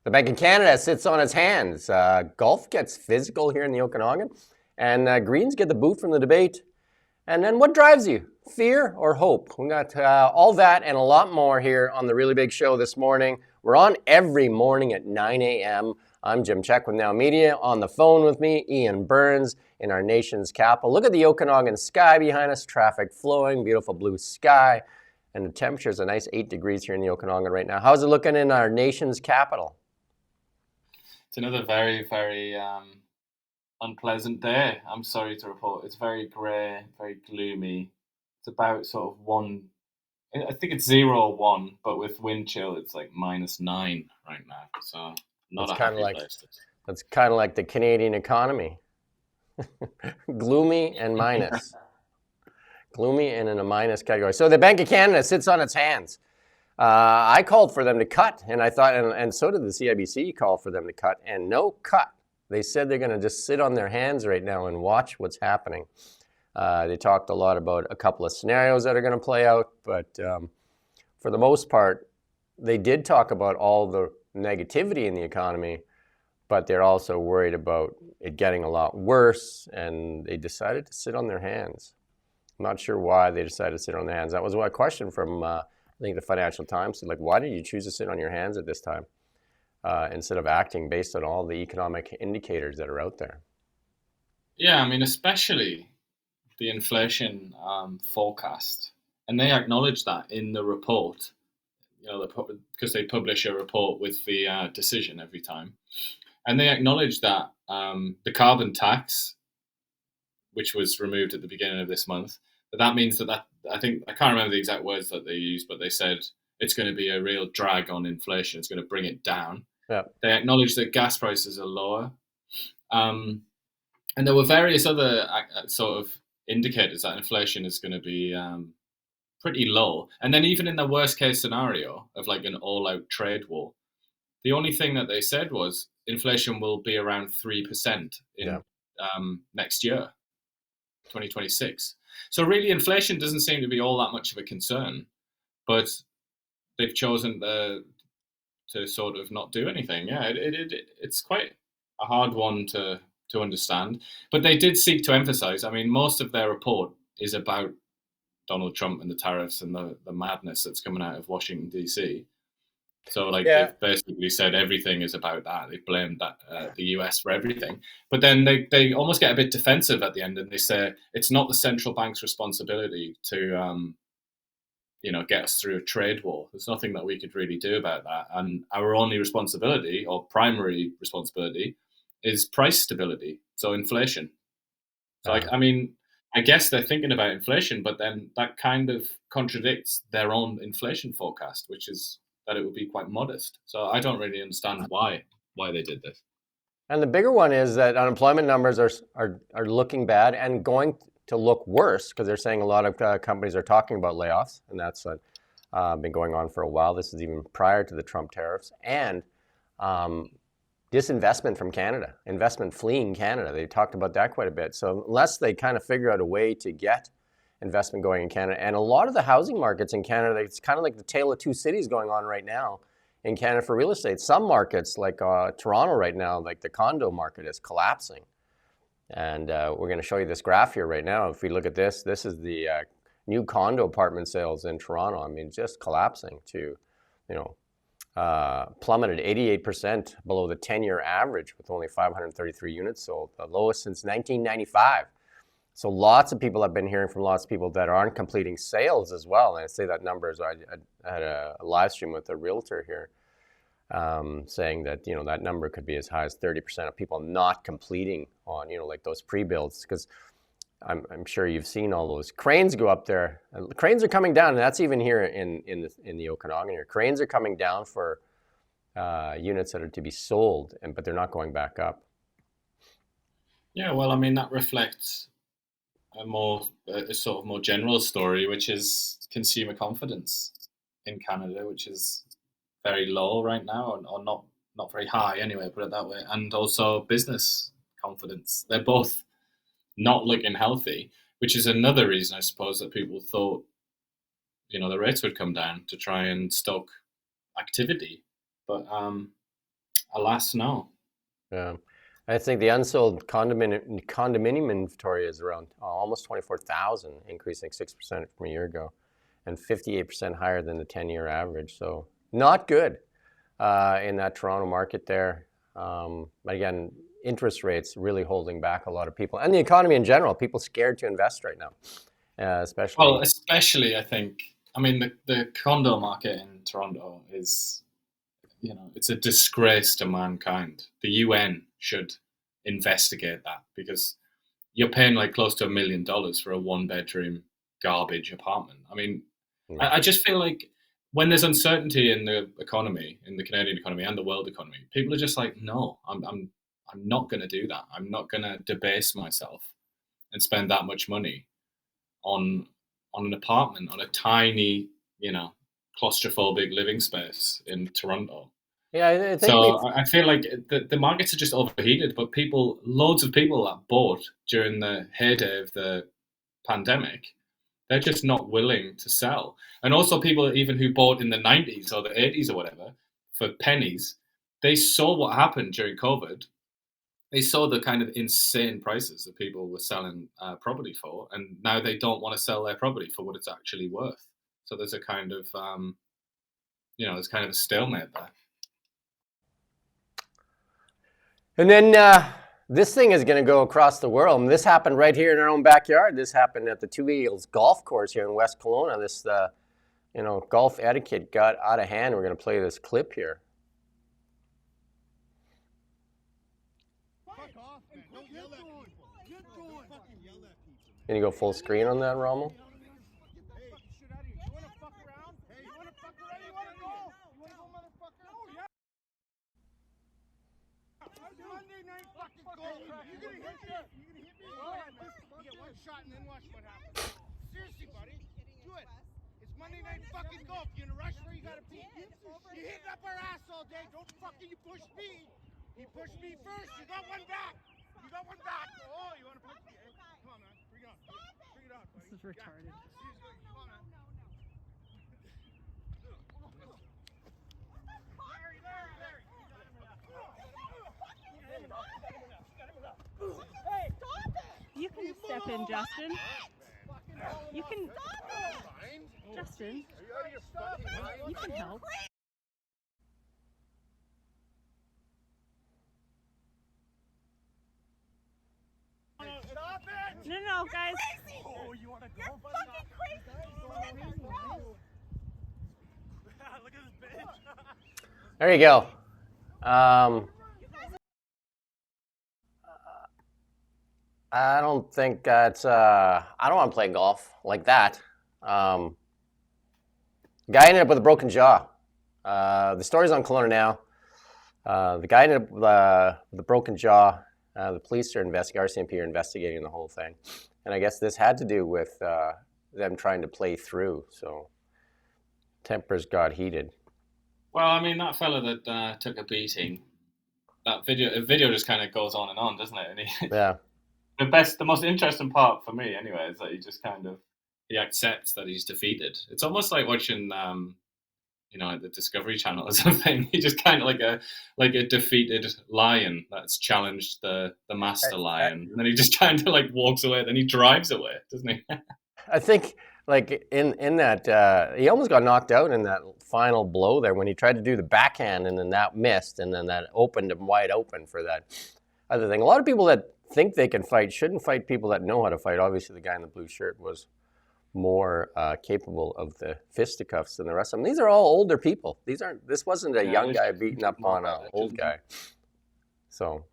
The Bank of Canada sits on its hands. Golf gets physical here in the Okanagan, and Greens get the boot from the debate. And then what drives you? Fear or hope? We got all that and a lot more here on the Really Big Show this morning. We're on every morning at 9 a.m. I'm Jim Csek with NowMedia. On the phone with me, Iain Burns in our nation's capital. Look at the Okanagan sky behind us, traffic flowing, beautiful blue sky, and the temperature is a nice 8 degrees here in the Okanagan right now. How's it looking in our nation's capital? It's another very, very unpleasant day. I'm sorry to report. It's very grey, very gloomy. It's about sort of I think it's 0 or 1, but with wind chill, it's like -9 right now. So not a happy place. That's kind of like the Canadian economy. Gloomy and minus. Gloomy and in a minus category. So the Bank of Canada sits on its hands. I called for them to cut, and I thought, and so did the CIBC call for them to cut, and no cut. They said they're going to just sit on their hands right now and watch what's happening. They talked a lot about a couple of scenarios that are going to play out, but for the most part, they did talk about all the negativity in the economy, but they're also worried about it getting a lot worse, and they decided to sit on their hands. I'm not sure why they decided to sit on their hands. That was a question from I think the Financial Times said, like, why did you choose to sit on your hands at this time instead of acting based on all the economic indicators that are out there? Yeah, I mean, especially the inflation forecast. And they acknowledge that in the report, because they publish a report with the decision every time. And they acknowledge that the carbon tax, which was removed at the beginning of this month, that means that I can't remember the exact words that they used, but they said it's going to be a real drag on inflation. It's going to bring it down. Yeah. They acknowledge that gas prices are lower. And there were various other sort of indicators that inflation is going to be pretty low. And then even in the worst case scenario of like an all-out trade war, the only thing that they said was inflation will be around 3% in next year, 2026. So really, inflation doesn't seem to be all that much of a concern, but they've chosen to sort of not do anything. Yeah, it's quite a hard one to understand. But they did seek to emphasize, I mean, most of their report is about Donald Trump and the tariffs and the madness that's coming out of Washington, D.C. So, they've basically said everything is about that. They blamed the US for everything. But then they almost get a bit defensive at the end, and they say it's not the central bank's responsibility to, get us through a trade war. There's nothing that we could really do about that. And our only responsibility, or primary responsibility, is price stability, so inflation. So, I guess they're thinking about inflation, but then that kind of contradicts their own inflation forecast, which is that it would be quite modest. So I don't really understand why they did this. And the bigger one is that unemployment numbers are looking bad and going to look worse, because they're saying a lot of companies are talking about layoffs, and that's been going on for a while. This is even prior to the Trump tariffs. And disinvestment from Canada, investment fleeing Canada. They talked about that quite a bit. So unless they kind of figure out a way to get investment going in Canada, and a lot of the housing markets in Canada, it's kind of like the tale of two cities going on right now in Canada for real estate. Some markets, like Toronto right now, like the condo market is collapsing. And we're going to show you this graph here right now. If we look at this is the new condo apartment sales in Toronto. I mean, just collapsing to, plummeted 88% below the 10-year average with only 533 units sold, the lowest since 1995. So lots of people, I've been hearing from lots of people that aren't completing sales as well. And I say that numbers, I had a live stream with a realtor here saying that, that number could be as high as 30% of people not completing on, like those pre-builds. Because I'm sure you've seen all those cranes go up there. Cranes are coming down, and that's even here in the Okanagan here. Cranes are coming down for units that are to be sold, but they're not going back up. Yeah, well, I mean, that reflects a sort of more general story, which is consumer confidence in Canada, which is very low right now, or not very high anyway, put it that way. And also business confidence. They're both not looking healthy, which is another reason, I suppose, that people thought, the rates would come down to try and stoke activity. But alas, no. Yeah. I think the unsold condominium inventory is around almost 24,000, increasing 6% from a year ago, and 58% higher than the 10-year average. So not good in that Toronto market there. But again, interest rates really holding back a lot of people, and the economy in general. People scared to invest right now, especially. Well, especially I think. I mean, the condo market in Toronto is, it's a disgrace to mankind. The UN should investigate that, because you're paying like close to $1 million for a 1-bedroom garbage apartment. I mean, I just feel like when there's uncertainty in the economy, in the Canadian economy and the world economy, people are just like, no, I'm not going to do that. I'm not going to debase myself and spend that much money on an apartment, on a tiny, claustrophobic living space in Toronto. Yeah, I think So I feel like the markets are just overheated, but loads of people that bought during the heyday of the pandemic, they're just not willing to sell. And also people even who bought in the 90s or the 80s or whatever for pennies, they saw what happened during COVID. They saw the kind of insane prices that people were selling property for, and now they don't want to sell their property for what it's actually worth. So there's a kind of, there's kind of a stalemate there. And then this thing is going to go across the world. And this happened right here in our own backyard. This happened at the Two Eagles golf course here in West Kelowna. This, golf etiquette got out of hand. We're going to play this clip here. Can you go full screen on that, Rommel? Monday night fucking golf. You're gonna hit me. You get one shot and then watch what happens. Seriously, buddy, do it. It's Monday night fucking golf. You in a rush where you gotta be? You hitting up our ass all day. Don't fucking you push me. He pushed me first. You got one back. You got one back. Oh, you wanna push me? Hey, come on, man. Bring it on. Bring it on, buddy. This is retarded. Seriously, come on, man. Larry. You can step in, Justin. You can. Justin, you can help. Stop it! No, guys. Oh, you want to go? You're fucking crazy! Look at this bitch! There you go. I don't think that's, I don't want to play golf like that. Guy ended up with a broken jaw. The story's on Kelowna Now. The guy ended up with a broken jaw. The police are investigating, RCMP are investigating the whole thing. And I guess this had to do with them trying to play through. So tempers got heated. Well, I mean, that fella that took a beating, the video just kind of goes on and on, doesn't it? And Yeah. the most interesting part for me, anyway, is that he accepts that he's defeated. It's almost like watching, the Discovery Channel or something. He just kind of like a defeated lion that's challenged the master lion, and then he just kind of like walks away. Then he drives away, doesn't he? I think like in that he almost got knocked out in that final blow there when he tried to do the backhand, and then that missed, and then that opened him wide open for that other thing. A lot of people that think they can fight shouldn't fight people that know how to fight. Obviously, the guy in the blue shirt was more capable of the fisticuffs than the rest of them. These are all older people. This wasn't a young guy beating up on an old guy. So,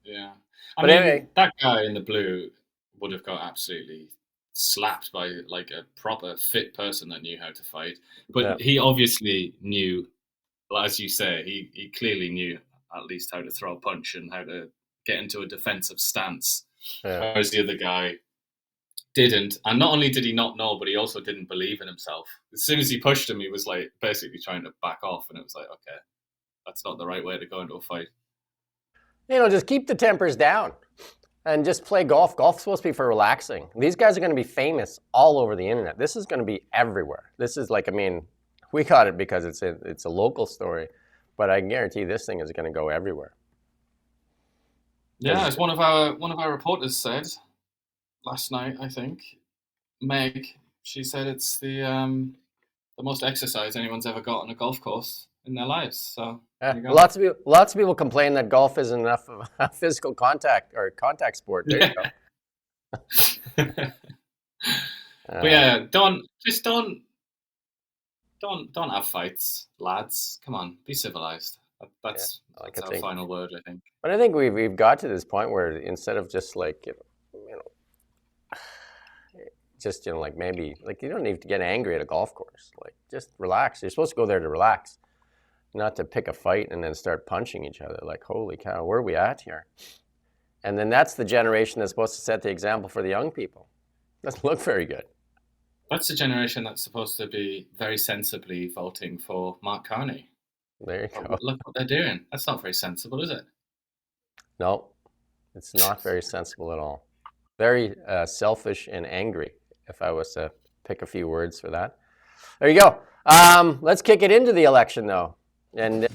yeah. But anyway, that guy in the blue would have got absolutely slapped by like a proper fit person that knew how to fight. But he obviously knew, as you say, he clearly knew at least how to throw a punch and how to get into a defensive stance. Whereas the other guy didn't. And not only did he not know, but he also didn't believe in himself. As soon as he pushed him, he was like basically trying to back off. And it was like, okay, that's not the right way to go into a fight. Just keep the tempers down and just play golf. Golf's supposed to be for relaxing. These guys are going to be famous all over the internet. This is going to be everywhere. This is like, we got it because it's a local story. but I can guarantee this thing is going to go everywhere. Yeah, as one of our reporters said last night, I think, Meg, she said it's the most exercise anyone's ever got on a golf course in their lives. So there you go. Lots of people complain that golf isn't enough of a physical contact or contact sport. There you go. But yeah, don't have fights, lads. Come on, be civilized. That's our final word, I think. But I think we've got to this point where instead of just like like maybe like you don't need to get angry at a golf course. Like just relax. You're supposed to go there to relax, not to pick a fight and then start punching each other. Like holy cow, where are we at here? And then that's the generation that's supposed to set the example for the young people. Doesn't look very good. That's the generation that's supposed to be very sensibly voting for Mark Carney. There you go. Look what they're doing. That's not very sensible, is it? No, it's not very sensible at all. Very selfish and angry, if I was to pick a few words for that. There you go. Let's kick it into the election, though. And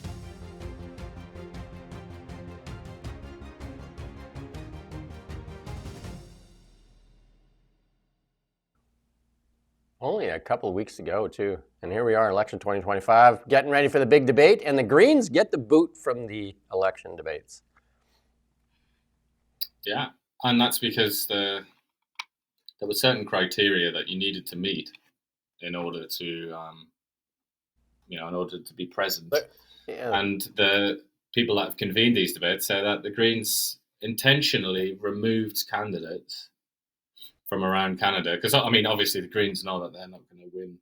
only a couple of weeks to go, too. And here we are, election 2025, getting ready for the big debate. And the Greens get the boot from the election debates. Yeah, and that's because there were certain criteria that you needed to meet in order to, in order to be present. And the people that have convened these debates say that the Greens intentionally removed candidates from around Canada because, I mean, obviously the Greens know that they're not going to win.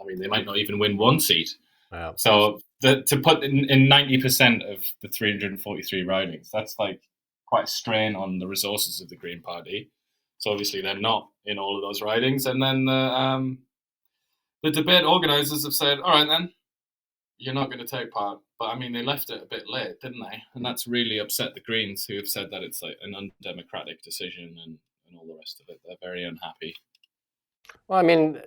I mean, they might not even win one seat. Wow. So to put in 90% of the 343 ridings, that's like quite a strain on the resources of the Green Party. So obviously they're not in all of those ridings. And then the debate organisers have said, all right, then, you're not going to take part. But, I mean, they left it a bit late, didn't they? And that's really upset the Greens, who have said that it's like an undemocratic decision and all the rest of it. They're very unhappy. Well, I mean,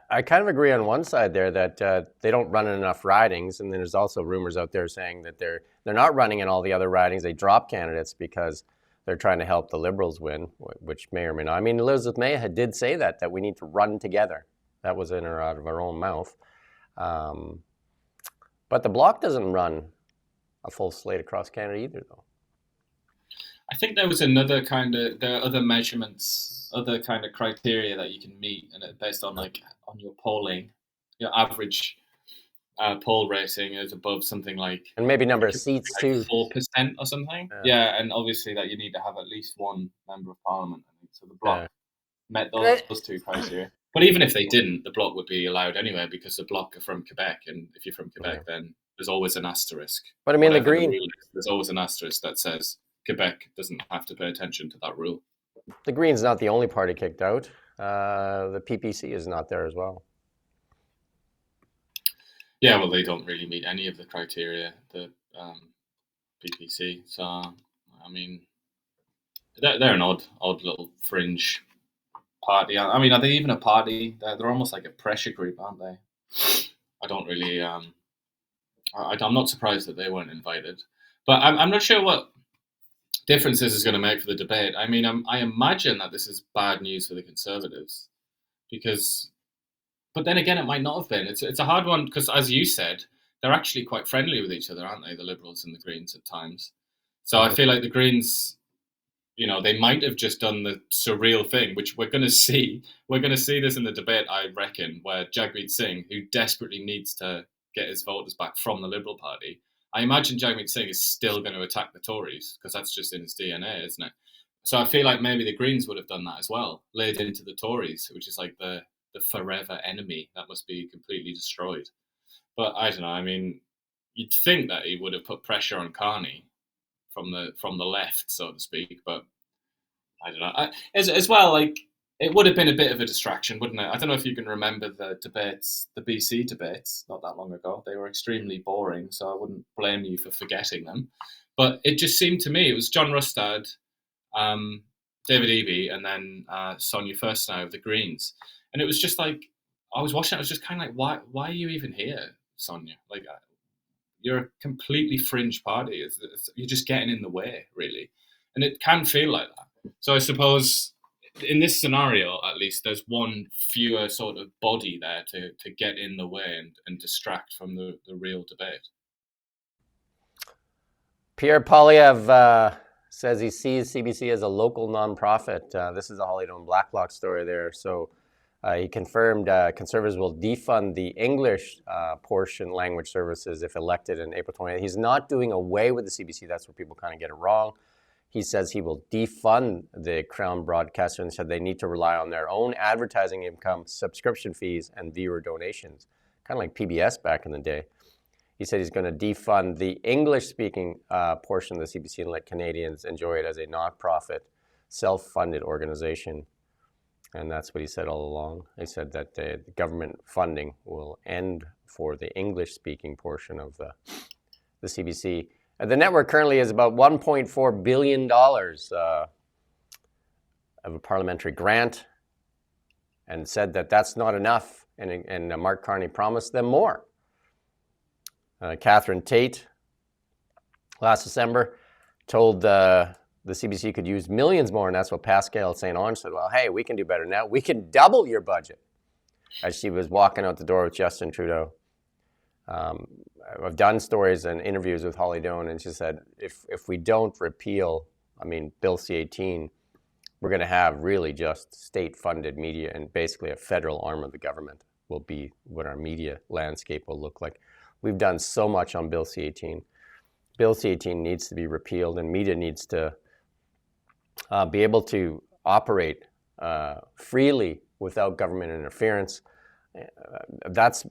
I kind of agree on one side there that they don't run in enough ridings, and then there's also rumors out there saying that they're not running in all the other ridings. They drop candidates because they're trying to help the Liberals win, which may or may not. I mean, Elizabeth May did say that we need to run together. That was out of her own mouth. But the Bloc doesn't run a full slate across Canada either, though. I think there was there are other measurements, other kind of criteria that you can meet, and based on on your polling, your average poll rating is above something like, and maybe number of seats too, 4% or something. Yeah, and obviously that you need to have at least one member of parliament. I think so. The Bloc met those two criteria. But even if they didn't, the Bloc would be allowed anyway because the Bloc are from Quebec, and if you're from Quebec, then there's always an asterisk. But I mean, the Green, there's always an asterisk that says Quebec doesn't have to pay attention to that rule. The Green's not the only party kicked out. The PPC is not there as well. Yeah, well, they don't really meet any of the criteria, the PPC. So, I mean, they're an odd little fringe party. I mean, are they even a party? They're almost like a pressure group, aren't they? I don't really. I'm not surprised that they weren't invited, but I'm not sure what difference this is going to make for the debate. I mean, I imagine that this is bad news for the Conservatives, but then again, it might not have been. It's a hard one because, as you said, they're actually quite friendly with each other, aren't they? The Liberals and the Greens at times. So I feel like the Greens, they might have just done the surreal thing, which we're going to see. We're going to see this in the debate, I reckon, where Jagmeet Singh, who desperately needs to get his voters back from the Liberal Party, I imagine Jagmeet Singh is still going to attack the Tories because that's just in his DNA, isn't it? So I feel like maybe the Greens would have done that as well, laid into the Tories, which is like the forever enemy that must be completely destroyed. But I don't know. I mean, you'd think that he would have put pressure on Carney from the left, so to speak. But I don't know. As well, like, it would have been a bit of a distraction, wouldn't it? I don't know if you can remember the debates, the BC debates, not that long ago. They were extremely boring, so I wouldn't blame you for forgetting them. But it just seemed to me, it was John Rustad, David Eby, and then Sonia Furstenau of the Greens. And it was just like, I was watching it, I was just kind of like, why are you even here, Sonia? Like, you're a completely fringe party. You're just getting in the way, really, and it can feel like that. So I suppose in this scenario, at least, there's one fewer sort of body there to get in the way and distract from the real debate. Pierre Poilievre says he sees CBC as a local nonprofit. This is a Hollywood Blacklock story there. So he confirmed Conservatives will defund the English portion language services if elected in April 28th. He's not doing away with the CBC. That's where people kind of get it wrong. He says he will defund the Crown broadcaster and said they need to rely on their own advertising income, subscription fees, and viewer donations, kind of like PBS back in the day. He said he's going to defund the English-speaking portion of the CBC and let Canadians enjoy it as a not-profit, self-funded organization. And that's what he said all along. He said that the government funding will end for the English-speaking portion of the CBC. The network currently is about $1.4 billion of a parliamentary grant, and said that that's not enough. And Mark Carney promised them more. Catherine Tate last December told the CBC could use millions more, and that's what Pascal St. Onge said. Well, hey, we can do better now. We can double your budget. As she was walking out the door with Justin Trudeau. I've done stories and interviews with Holly Doan, and she said, if we don't repeal, Bill C-18, we're going to have really just state-funded media, and basically a federal arm of the government will be what our media landscape will look like. We've done so much on Bill C-18. Bill C-18 needs to be repealed, and media needs to be able to operate freely without government interference. That's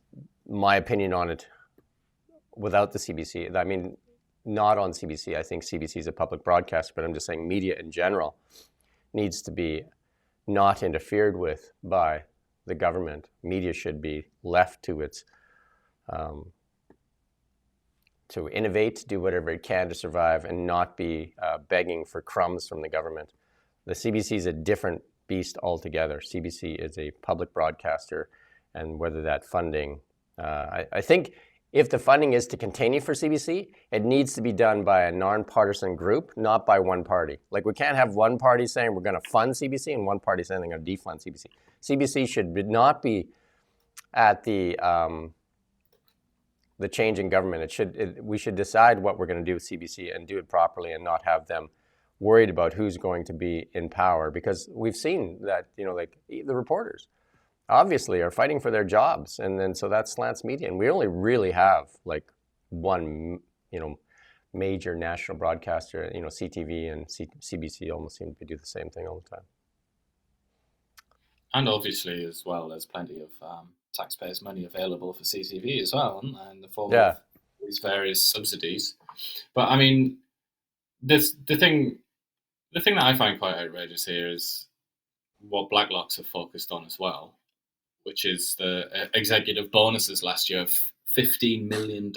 my opinion on it. Without the CBC, not on CBC. I think CBC is a public broadcaster, but I'm just saying media in general needs to be not interfered with by the government. Media should be left to its to innovate, do whatever it can to survive, and not be begging for crumbs from the government. The CBC is a different beast altogether. CBC is a public broadcaster, and whether that funding, I think if the funding is to continue for CBC, it needs to be done by a nonpartisan group, not by one party. Like, we can't have one party saying we're going to fund CBC and one party saying they're going to defund CBC. CBC should not be at the change in government. We should decide what we're going to do with CBC and do it properly, and not have them worried about who's going to be in power, because we've seen that, the reporters obviously are fighting for their jobs, and then so that slants media, and we only really have one major national broadcaster. CTV and CBC almost seem to do the same thing all the time. And obviously, as well, there's plenty of taxpayers' money available for CTV as well, in the form of these various subsidies. But the thing that I find quite outrageous here is what Blacklocks have focused on as well, which is the executive bonuses last year of $15 million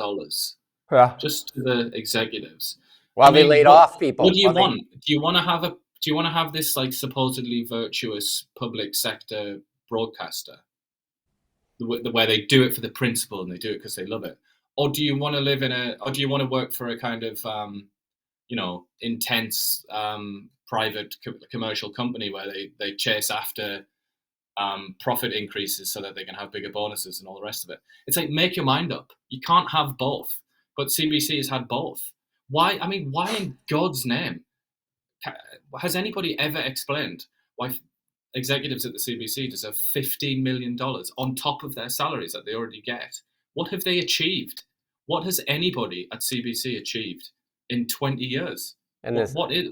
just to the executives. Well, they laid off people. What do you want? Do you want to have this supposedly virtuous public sector broadcaster, where they do it for the principle and they do it because they love it, or do you want to work for a kind of intense private commercial company where they chase after profit increases so that they can have bigger bonuses and all the rest of it? It's like, make your mind up. You can't have both. But CBC has had both. Why in God's name has anybody ever explained why executives at the CBC deserve $15 million on top of their salaries that they already get? What have they achieved? What has anybody at CBC achieved in 20 years? And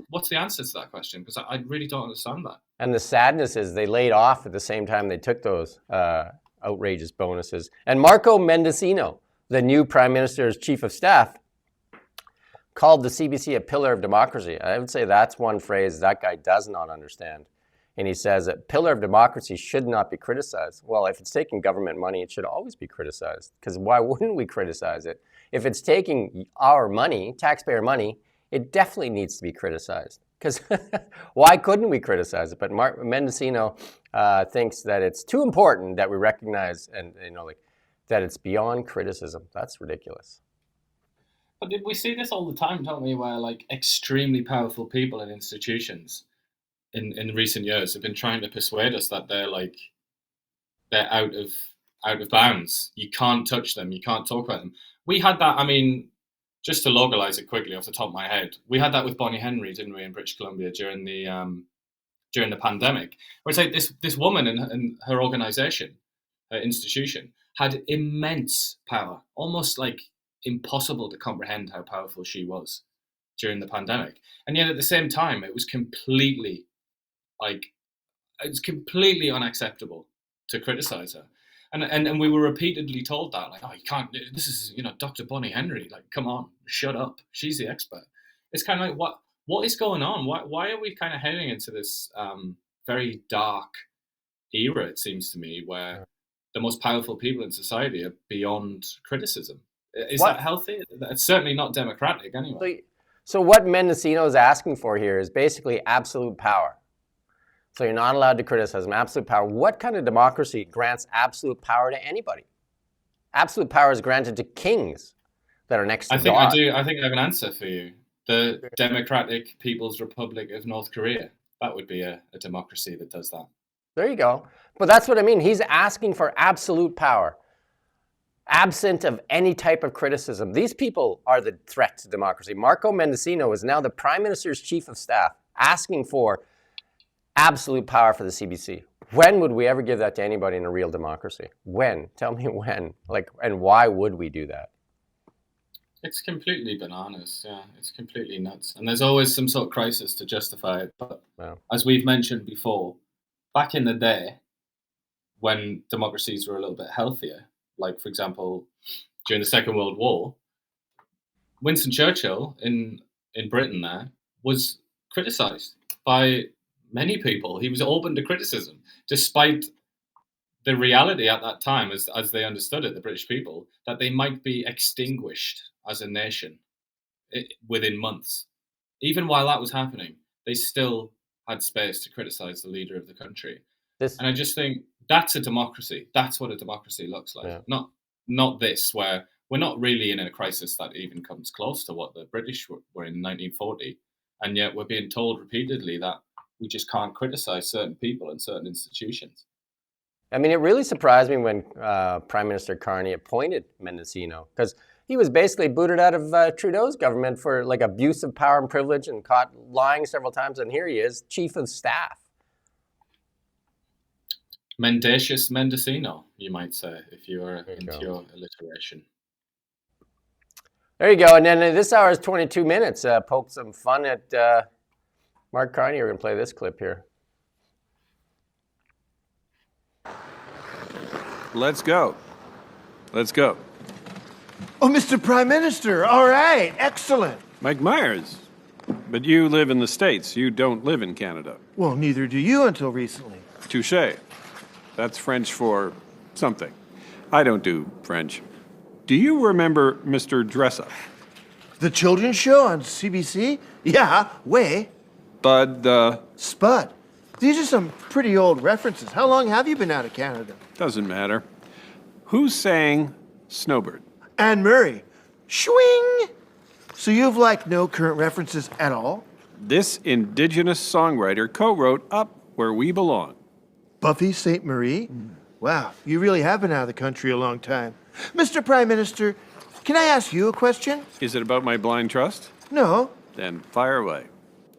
what's the answer to that question? Because I really don't understand that. And the sadness is they laid off at the same time they took those outrageous bonuses. And Marco Mendicino, the new Prime Minister's Chief of Staff, called the CBC a pillar of democracy. I would say that's one phrase that guy does not understand. And he says that pillar of democracy should not be criticized. Well, if it's taking government money, it should always be criticized. Because why wouldn't we criticize it? If it's taking our money, taxpayer money, it definitely needs to be criticized. Because why couldn't we criticize it? But Mendicino thinks that it's too important that we recognize and that it's beyond criticism. That's ridiculous. But we see this all the time, don't we? Where like extremely powerful people and institutions in recent years have been trying to persuade us that they're out of bounds. You can't touch them. You can't talk about them. We had that. I mean, just to localize it quickly off the top of my head, we had that with Bonnie Henry, didn't we, in British Columbia during the pandemic, where it's like this woman and her organization, her institution, had immense power, almost like impossible to comprehend how powerful she was during the pandemic. And yet at the same time, it was completely unacceptable to criticize her. And we were repeatedly told that, like, oh, you can't, this is, Dr. Bonnie Henry, like, come on, shut up. She's the expert. It's kind of like, what is going on? Why are we kind of heading into this very dark era, it seems to me, where the most powerful people in society are beyond criticism? Is that healthy? It's certainly not democratic anyway. So what Mendocino is asking for here is basically absolute power. So you're not allowed to criticize them, absolute power. What kind of democracy grants absolute power to anybody? Absolute power is granted to kings that are next to God. I think I have an answer for you. The Democratic People's Republic of North Korea. That would be a democracy that does that. There you go. But that's what I mean. He's asking for absolute power, absent of any type of criticism. These people are the threat to democracy. Marco Mendocino is now the Prime Minister's Chief of Staff, asking for absolute power for the CBC. When would we ever give that to anybody in a real democracy? When? Tell me when. And why would we do that? It's completely bananas. Yeah, it's completely nuts. And there's always some sort of crisis to justify it. But as we've mentioned before, back in the day, when democracies were a little bit healthier, like, for example, during the Second World War, Winston Churchill in Britain there was criticised by many people. He was open to criticism, despite the reality at that time, as they understood it, the British people, that they might be extinguished as a nation within months. Even while that was happening, they still had space to criticize the leader of the country. And I just think that's a democracy. That's what a democracy looks like. Yeah. Not this, where we're not really in a crisis that even comes close to what the British were in 1940. And yet we're being told repeatedly that we just can't criticize certain people and certain institutions. I mean, it really surprised me when Prime Minister Carney appointed Mendocino, because he was basically booted out of Trudeau's government for like abuse of power and privilege and caught lying several times. And here he is, Chief of Staff. Mendacious Mendocino, you might say, if you are into your alliteration. There you go. And then this hour is 22 minutes. Poke some fun at Mark Carney. We're going to play this clip here. Let's go. Let's go. Oh, Mr. Prime Minister. All right. Excellent. Mike Myers. But you live in the States. You don't live in Canada. Well, neither do you until recently. Touché. That's French for something. I don't do French. Do you remember Mr. Dressup? The children's show on CBC? Yeah, way. Bud the... Spud. These are some pretty old references. How long have you been out of Canada? Doesn't matter. Who sang Snowbird? Anne Murray. Swing! So you have, like, no current references at all? This Indigenous songwriter co-wrote Up Where We Belong. Buffy St. Marie? Wow, you really have been out of the country a long time. Mr. Prime Minister, can I ask you a question? Is it about my blind trust? No. Then fire away.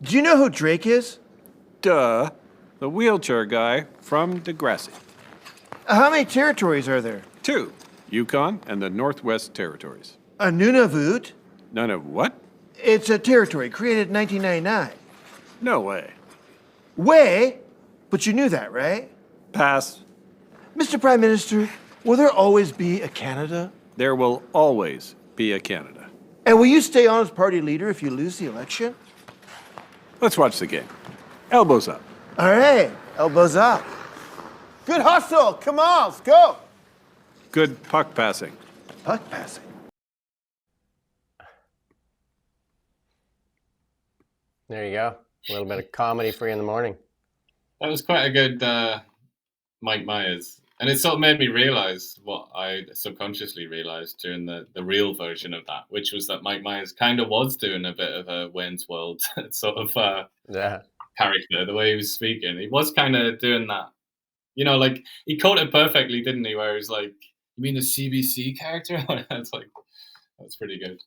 Do you know who Drake is? Duh. The wheelchair guy from Degrassi. How many territories are there? 2. Yukon and the Northwest Territories. A Nunavut? None of what? It's a territory created in 1999. No way. Way? But you knew that, right? Pass. Mr. Prime Minister, will there always be a Canada? There will always be a Canada. And will you stay on as party leader if you lose the election? Let's watch the game. Elbows up. All right, elbows up. Good hustle. Come on, let's go. Good puck passing. Puck passing. There you go. A little bit of comedy for you in the morning. That was quite a good Mike Myers And it sort of made me realize what I subconsciously realized during the real version of that, which was that Mike Myers kind of was doing a bit of a Wayne's World sort of Yeah. character, the way he was speaking. He was kind of doing that. Like he caught it perfectly, didn't he? Where he's like, "You mean the CBC character?" It's like, that's pretty good.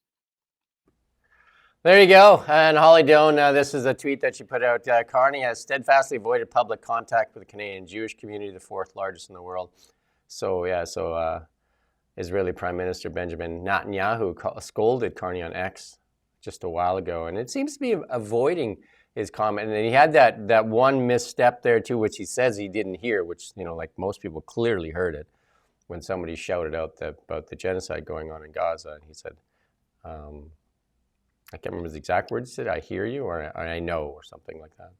There you go. And Holly Doan, this is a tweet that she put out. Carney has steadfastly avoided public contact with the Canadian Jewish community, the fourth largest in the world. So, Israeli Prime Minister Benjamin Netanyahu scolded Carney on X just a while ago. And it seems to be avoiding his comment. And then he had that one misstep there, too, which he says he didn't hear, which, like most people clearly heard it when somebody shouted out about the genocide going on in Gaza. And he said, I can't remember the exact words he said, "I hear you," or "I know," or something like that.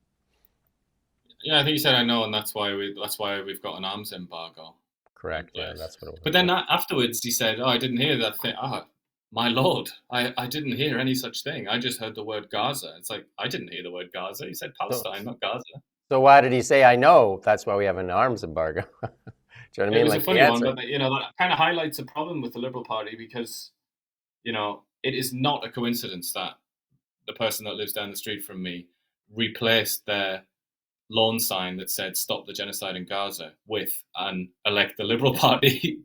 Yeah, I think he said "I know," and that's why we've got an arms embargo. Correct. Yeah, that's what it was. But then afterwards, he said, "Oh, I didn't hear that thing. Oh, my lord, I didn't hear any such thing. I just heard the word Gaza." It's like, I didn't hear the word Gaza. He said Palestine, not Gaza. So why did he say "I know"? That's why we have an arms embargo. Do you know what I mean? It was a funny one, but that kind of highlights a problem with the Liberal Party because, it is not a coincidence that the person that lives down the street from me replaced their lawn sign that said "Stop the genocide in Gaza" with an "Elect the Liberal Party"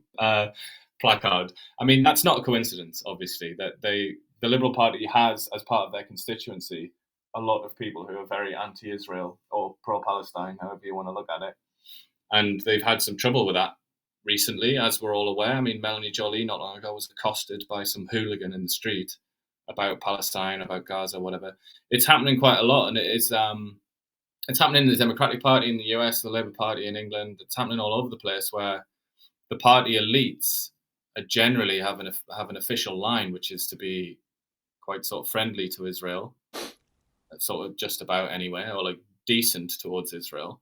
placard. I mean, that's not a coincidence, obviously, that the Liberal Party has, as part of their constituency, a lot of people who are very anti-Israel or pro-Palestine, however you want to look at it. And they've had some trouble with that recently, as we're all aware. I mean, Melanie Joly not long ago was accosted by some hooligan in the street about Palestine, about Gaza, whatever. It's happening quite a lot, and it's happening in the Democratic Party in the US, the Labour Party in England. It's happening all over the place, where the party elites are generally have an official line, which is to be quite sort of friendly to Israel, sort of just about anyway, or like decent towards Israel.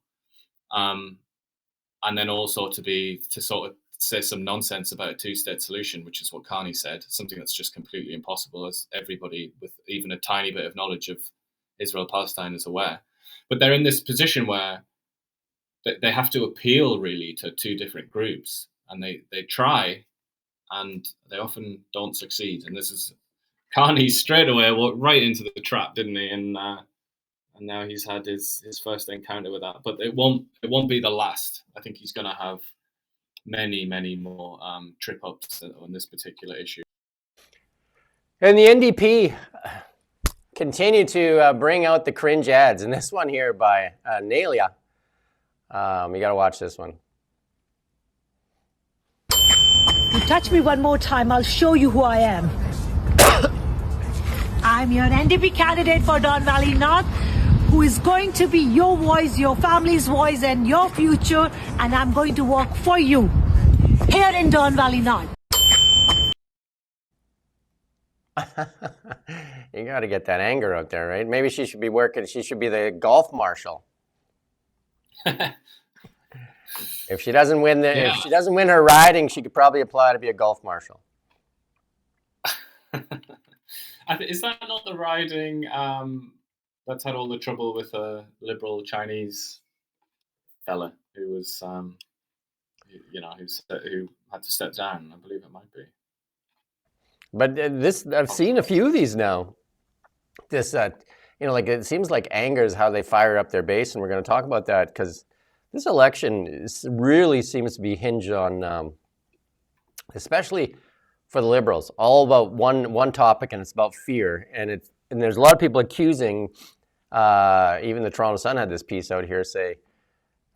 And then also to sort of say some nonsense about a two-state solution, which is what Carney said, something that's just completely impossible, as everybody with even a tiny bit of knowledge of Israel-Palestine is aware. But they're in this position where they have to appeal really to two different groups, and they try, and they often don't succeed. And this is Carney straight away walked right into the trap, didn't he? And now he's had his first encounter with that. But it won't be the last. I think he's going to have many, many more trip ups on this particular issue. And the NDP continue to bring out the cringe ads. And this one here by Nalia. You got to watch this one. You touch me one more time, I'll show you who I am. I'm your NDP candidate for Don Valley North, who is going to be your voice, your family's voice, and your future, and I'm going to work for you here in Don Valley North. You got to get that anger out there, right? Maybe she should be working. She should be the golf marshal. If she doesn't win if she doesn't win her riding, she could probably apply to be a golf marshal. Is that not the riding that's had all the trouble with a liberal Chinese fella who was, who had to step down? I believe it might be. But I've seen a few of these now. This, it seems like anger is how they fire up their base, and we're going to talk about that because this election really seems to be hinged on, especially for the Liberals, all about one topic, and it's about fear. And there's a lot of people accusing, even the Toronto Sun had this piece out here say,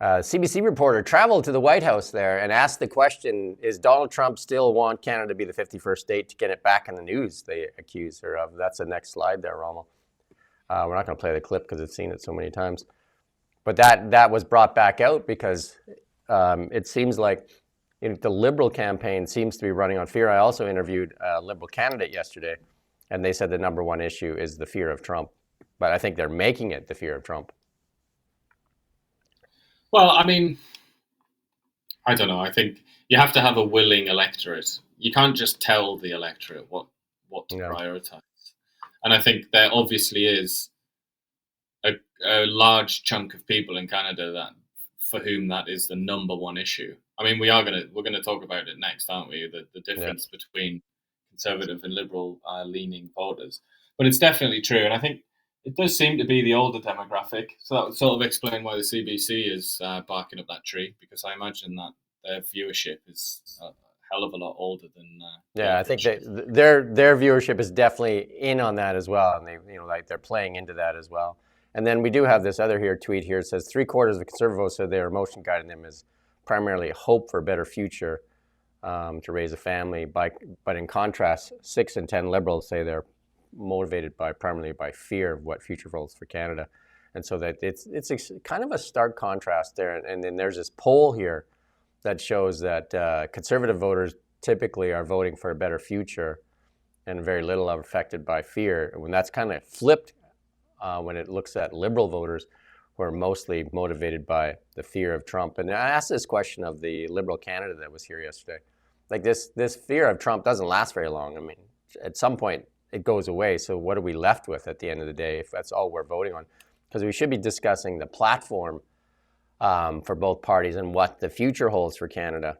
CBC reporter traveled to the White House there and asked the question, is Donald Trump still want Canada to be the 51st state to get it back in the news, they accuse her of. That's the next slide there, Rommel. We're not going to play the clip because it's seen it so many times. But that was brought back out because it seems like the Liberal campaign seems to be running on fear. I also interviewed a Liberal candidate yesterday, and they said the number one issue is the fear of Trump. But I think they're making it the fear of Trump. Well, I mean, I don't know. I think you have to have a willing electorate. You can't just tell the electorate what to prioritize. And I think there obviously is a large chunk of people in Canada that for whom that is the number one issue. I mean, we're gonna talk about it next, aren't we? The difference between conservative and liberal leaning voters. But it's definitely true, and I think it does seem to be the older demographic. So that would sort of explain why the CBC is barking up that tree, because I imagine that their viewership is a hell of a lot older than. I think their viewership is definitely in on that as well, and they're playing into that as well. And then we do have this other tweet here. It says 3/4 of the conservative votes said their emotion guiding them is primarily hope for a better future, to raise a family. But in contrast, 6 in 10 liberals say they're motivated primarily by fear of what future holds for Canada. And so that it's kind of a stark contrast there. And then there's this poll here that shows that conservative voters typically are voting for a better future and very little are affected by fear. When that's kind of flipped when it looks at liberal voters who are mostly motivated by the fear of Trump. And I asked this question of the Liberal candidate that was here yesterday. Like this fear of Trump doesn't last very long. I mean, at some point it goes away. So what are we left with at the end of the day if that's all we're voting on? Because we should be discussing the platform for both parties and what the future holds for Canada,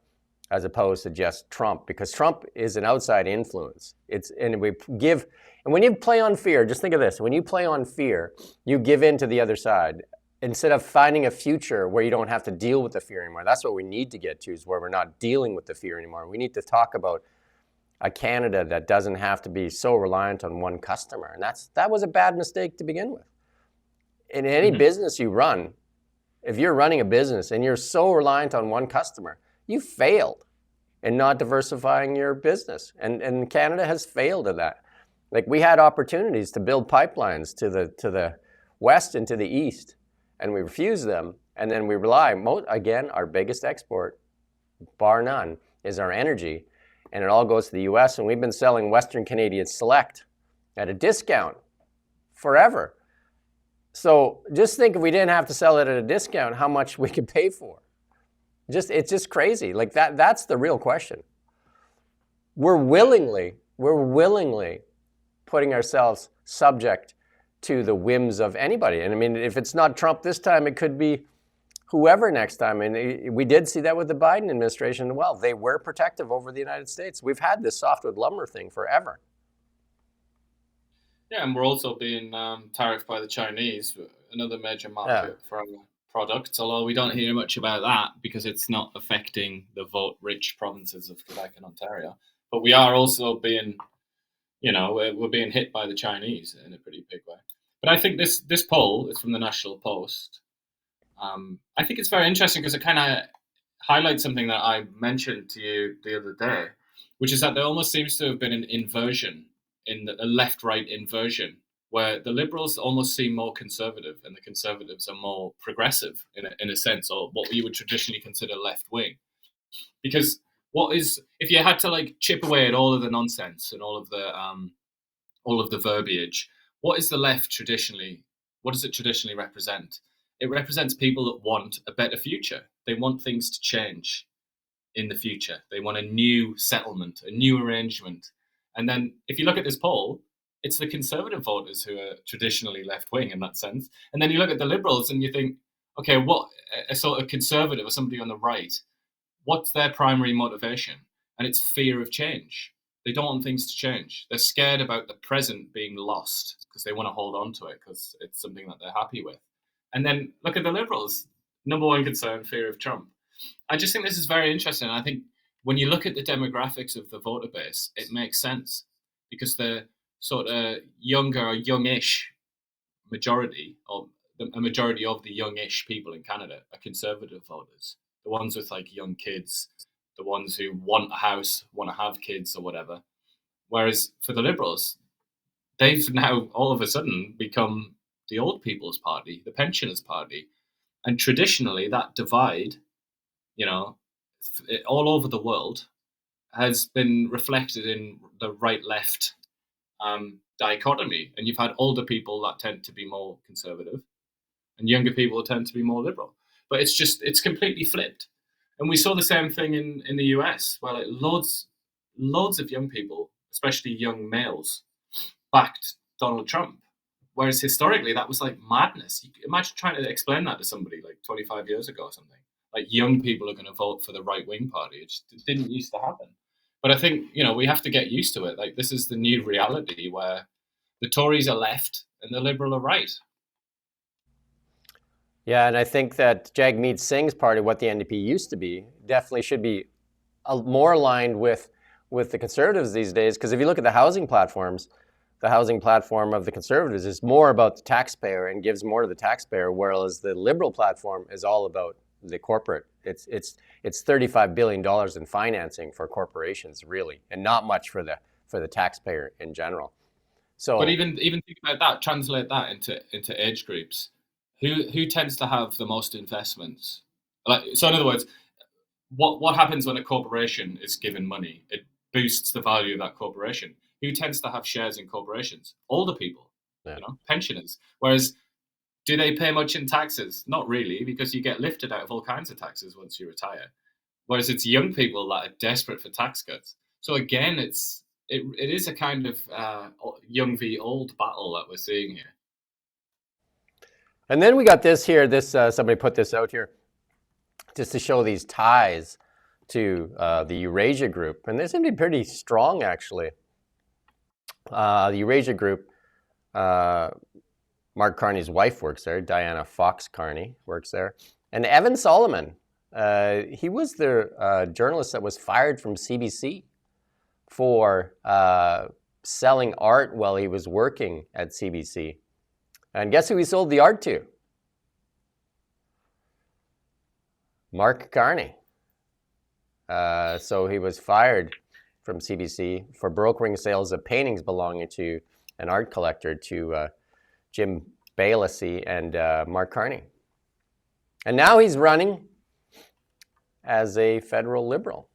as opposed to just Trump, because Trump is an outside influence. And when you play on fear, just think of this, when you play on fear, you give in to the other side instead of finding a future where you don't have to deal with the fear anymore. That's what we need to get to, is where we're not dealing with the fear anymore. We need to talk about a Canada that doesn't have to be so reliant on one customer. And that was a bad mistake to begin with. In any business you run, if you're running a business and you're so reliant on one customer, you failed in not diversifying your business. And Canada has failed at that. Like, we had opportunities to build pipelines to the west and to the east, and we refused them. And then we rely, again, our biggest export, bar none, is our energy. And it all goes to the US. And we've been selling Western Canadian Select at a discount forever. So just think, if we didn't have to sell it at a discount, how much we could pay for. It's just crazy. Like that's the real question. We're willingly putting ourselves subject to the whims of anybody. And I mean, if it's not Trump this time, it could be whoever next time. And we did see that with the Biden administration as well. They were protective over the United States. We've had this softwood lumber thing forever. Yeah, and we're also being tariffed by the Chinese, another major market for our products, although we don't hear much about that because it's not affecting the vote-rich provinces of Quebec and Ontario. But we are also being, we're being hit by the Chinese in a pretty big way. But I think this poll is from the National Post. I think it's very interesting because it kind of highlights something that I mentioned to you the other day, which is that there almost seems to have been an inversion, a left-right inversion, where the Liberals almost seem more conservative and the Conservatives are more progressive in a sense, or what you would traditionally consider left-wing. Because if you had to chip away at all of the nonsense and all of the verbiage, what is the left traditionally? What does it traditionally represent? It represents people that want a better future. They want things to change in the future. They want a new settlement, a new arrangement. And then if you look at this poll, it's the Conservative voters who are traditionally left-wing in that sense. And then you look at the Liberals and you think, okay, what a sort of Conservative or somebody on the right, what's their primary motivation? And it's fear of change. They don't want things to change. They're scared about the present being lost because they want to hold on to it because it's something that they're happy with. And then look at the Liberals. Number one concern, fear of Trump. I just think this is very interesting. I think when you look at the demographics of the voter base, it makes sense because the sort of younger or youngish majority, or a majority of the youngish people in Canada are Conservative voters. The ones with young kids, the ones who want a house, want to have kids or whatever. Whereas for the Liberals, they've now all of a sudden become the old people's party, the pensioners' party. And traditionally that divide, all over the world has been reflected in the right-left dichotomy. And you've had older people that tend to be more conservative and younger people tend to be more liberal. But it's completely flipped. And we saw the same thing in the US, where loads of young people, especially young males, backed Donald Trump. Whereas historically that was like madness. Imagine trying to explain that to somebody 25 years ago or something. like young people are going to vote for the right-wing party. It didn't used to happen. But I think, we have to get used to it. Like, this is the new reality where the Tories are left and the Liberal are right. Yeah, and I think that Jagmeet Singh's party, what the NDP used to be, definitely should be more aligned with the Conservatives these days. Because if you look at the housing platforms, the housing platform of the Conservatives is more about the taxpayer and gives more to the taxpayer, whereas the Liberal platform is all about the corporate. It's $35 billion in financing for corporations, really, and not much for the taxpayer in general. So, but even think about that, translate that into age groups. Who tends to have the most investments? So in other words, what happens when a corporation is given money? It boosts the value of that corporation. Who tends to have shares in corporations? Older people, pensioners. Whereas, do they pay much in taxes? Not really, because you get lifted out of all kinds of taxes once you retire. Whereas it's young people that are desperate for tax cuts. So again, it is a kind of young v old battle that we're seeing here. And then we got this here. Somebody put this out here just to show these ties to the Eurasia Group, and they seem to be pretty strong, actually. The Eurasia Group, Mark Carney's wife works there. Diana Fox Carney works there. And Evan Solomon, he was the journalist that was fired from CBC for selling art while he was working at CBC. And guess who he sold the art to? Mark Carney. So he was fired from CBC for brokering sales of paintings belonging to an art collector to Jim Balassi and Mark Carney. And now he's running as a federal Liberal.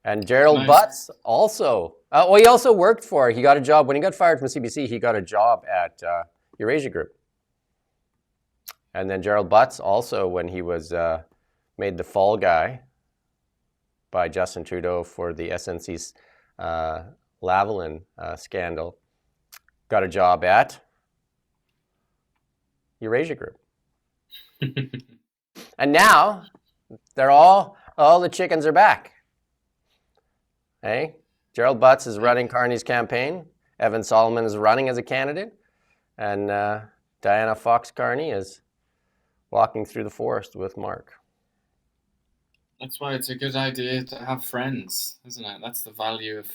And Gerald Butts also, he also worked he got a job, when he got fired from CBC, he got a job at Eurasia Group. And then Gerald Butts also, when he was made the fall guy by Justin Trudeau for the SNC's Lavalin scandal, got a job at Eurasia Group. And now, they're all the chickens are back. Hey, Gerald Butts is running Carney's campaign. Evan Solomon is running as a candidate. And Diana Fox Carney is walking through the forest with Mark. That's why it's a good idea to have friends, isn't it? That's the value of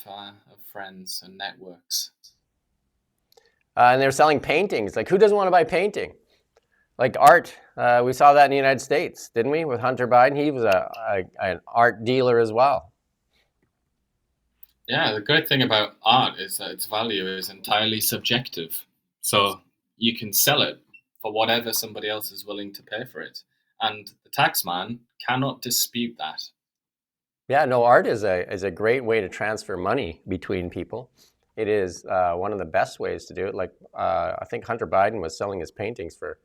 friends and networks. And they're selling paintings. Like, who doesn't want to buy painting? Like art. We saw that in the United States, didn't we? With Hunter Biden, he was an art dealer as well. Yeah, the great thing about art is that its value is entirely subjective. So you can sell it for whatever somebody else is willing to pay for it. And the taxman cannot dispute that. Yeah, no, art is a great way to transfer money between people. It is one of the best ways to do it. Like, I think Hunter Biden was selling his paintings for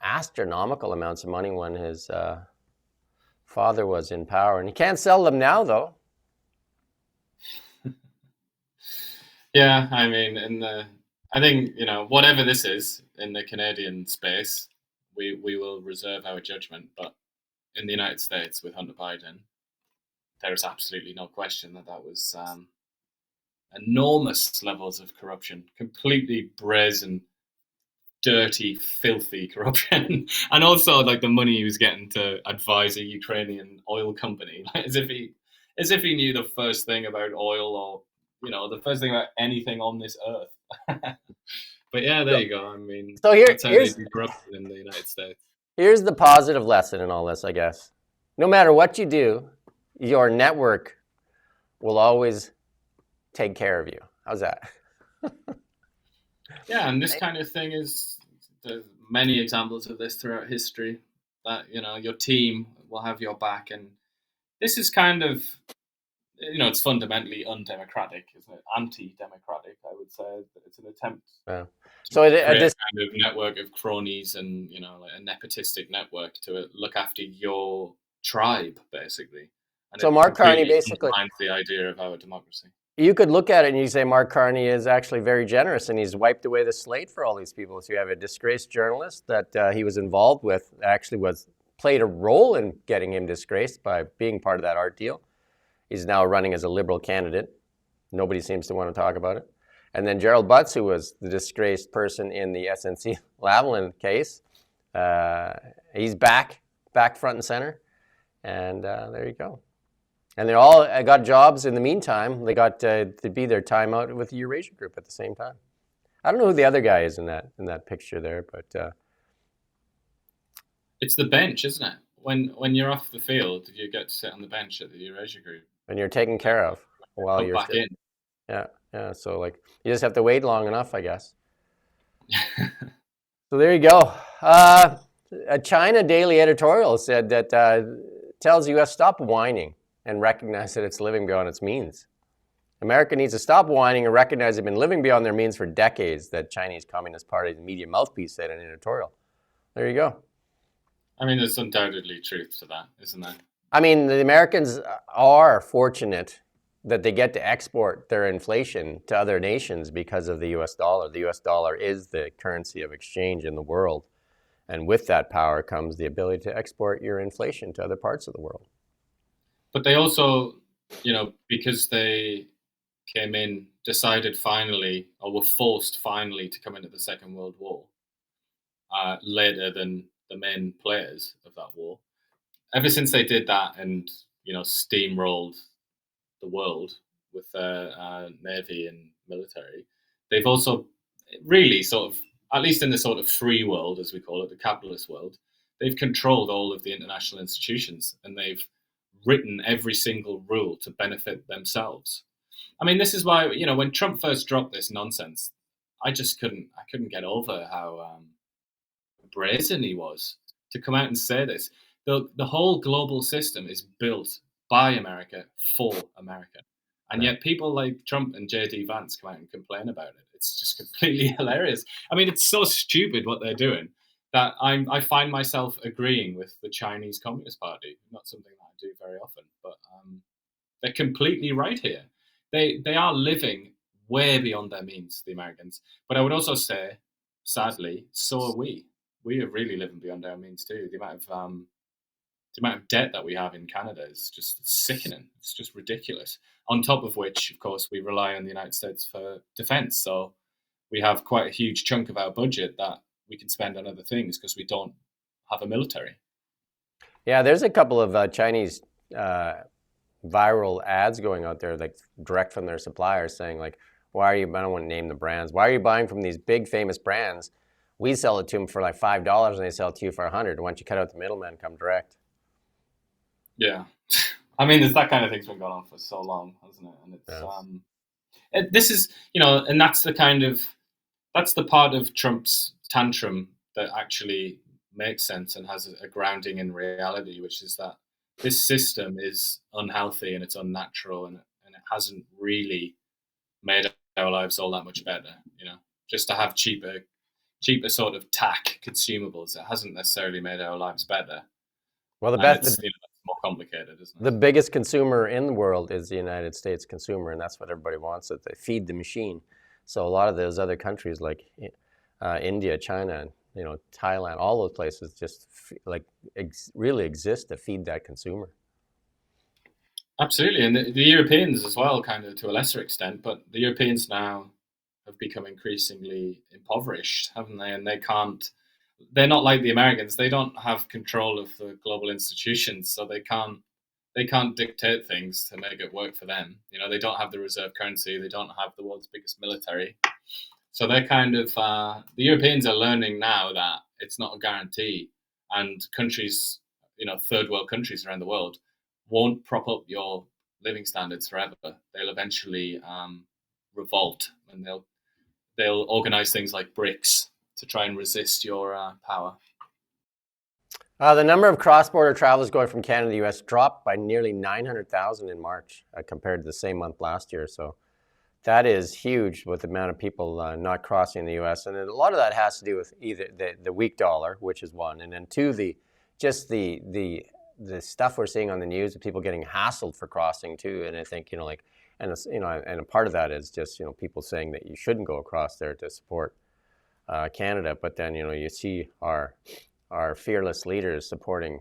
astronomical amounts of money when his father was in power. And he can't sell them now, though. Yeah, I mean, I think, whatever this is in the Canadian space, we will reserve our judgment. But in the United States with Hunter Biden, there is absolutely no question that was enormous levels of corruption, completely brazen, dirty, filthy corruption. And also, like, the money he was getting to advise a Ukrainian oil company, like, as if he knew the first thing about oil or the first thing about anything on this earth. But yeah, there you go. I mean, so that's how they do corruption in the United States. Here's the positive lesson in all this, I guess. No matter what you do, your network will always take care of you. How's that? Yeah, and this kind of thing there's many examples of this throughout history, that, your team will have your back. And this is kind of, it's fundamentally undemocratic, isn't it? Anti-democratic, I would say. It's an attempt to create this kind of network of cronies and, like a nepotistic network to look after your tribe, basically. And so Mark Carney basically undermines the idea of our democracy. you could look at it and you say Mark Carney is actually very generous, and he's wiped away the slate for all these people. So you have a disgraced journalist that he was involved with, actually played a role in getting him disgraced by being part of that art deal. He's now running as a Liberal candidate. Nobody seems to want to talk about it. And then Gerald Butts, who was the disgraced person in the SNC Lavalin case, he's back front and center. And there you go. And they all got jobs in the meantime. They got to be their time out with the Eurasia Group at the same time. I don't know who the other guy is in that picture there, but it's the bench, isn't it? When you're off the field, you get to sit on the bench at the Eurasia Group. And you're taken care of while you're back in. Yeah. So like you just have to wait long enough, I guess. So there you go. A China Daily editorial said that tells the U.S. stop whining and recognize that it's living beyond its means. America needs to stop whining and recognize they've been living beyond their means for decades, that Chinese Communist Party's media mouthpiece said in an editorial. There you go. I mean, there's undoubtedly truth to that, isn't there? I mean, the Americans are fortunate that they get to export their inflation to other nations because of the U.S. dollar. The U.S. dollar is the currency of exchange in the world. And with that power comes the ability to export your inflation to other parts of the world. But they also, because they came in, decided finally, or were forced finally to come into the Second World War later than the main players of that war. Ever since they did that and, steamrolled the world with their navy and military, they've also really sort of, at least in the sort of free world, as we call it, the capitalist world, they've controlled all of the international institutions, and they've written every single rule to benefit themselves. I mean, this is why, when Trump first dropped this nonsense, I couldn't get over how brazen he was to come out and say this. The whole global system is built by America for America. And yet people like Trump and J.D. Vance come out and complain about it. It's just completely hilarious. I mean, it's so stupid what they're doing that I find myself agreeing with the Chinese Communist Party. Not something that I do very often, but they're completely right here. They are living way beyond their means, the Americans. But I would also say, sadly, so are we. We are really living beyond our means too. The amount of debt that we have in Canada is just sickening. It's just ridiculous. On top of which, of course, we rely on the United States for defense. So we have quite a huge chunk of our budget that we can spend on other things because we don't have a military. Yeah, there's a couple of Chinese viral ads going out there, like direct from their suppliers, saying like, I don't want to name the brands. Why are you buying from these big famous brands? We sell it to them for like $5 and they sell it to you for $100. Why don't you cut out the middleman, come direct? Yeah. I mean, it's that kind of thing's been going on for so long, hasn't it? And it's this is, and that's the part of Trump's tantrum that actually makes sense and has a grounding in reality, which is that this system is unhealthy and it's unnatural and it hasn't really made our lives all that much better. Just to have cheaper sort of tack consumables, it hasn't necessarily made our lives better. Well, it's more complicated, isn't it? The biggest consumer in the world is the United States consumer, and that's what everybody wants. That they feed the machine. So a lot of those other countries like India, China, Thailand, all those places just really exist to feed that consumer. Absolutely, and the Europeans as well, kind of to a lesser extent, but the Europeans now have become increasingly impoverished, haven't they? And they're not like the Americans. They don't have control of the global institutions, so they can't dictate things to make it work for them. They don't have the reserve currency. They don't have the world's biggest military. So they're kind of, the Europeans are learning now that it's not a guarantee, and countries, third world countries around the world won't prop up your living standards forever. They'll eventually revolt, and they'll organize things like BRICS to try and resist your power. The number of cross-border travelers going from Canada to the U.S. dropped by nearly 900,000 in March compared to the same month last year. So that is huge with the amount of people not crossing the U.S. And a lot of that has to do with either the weak dollar, which is one, and then two, the stuff we're seeing on the news of people getting hassled for crossing too. And I think, and and a part of that is just people saying that you shouldn't go across there to support Canada. But then you see our fearless leaders supporting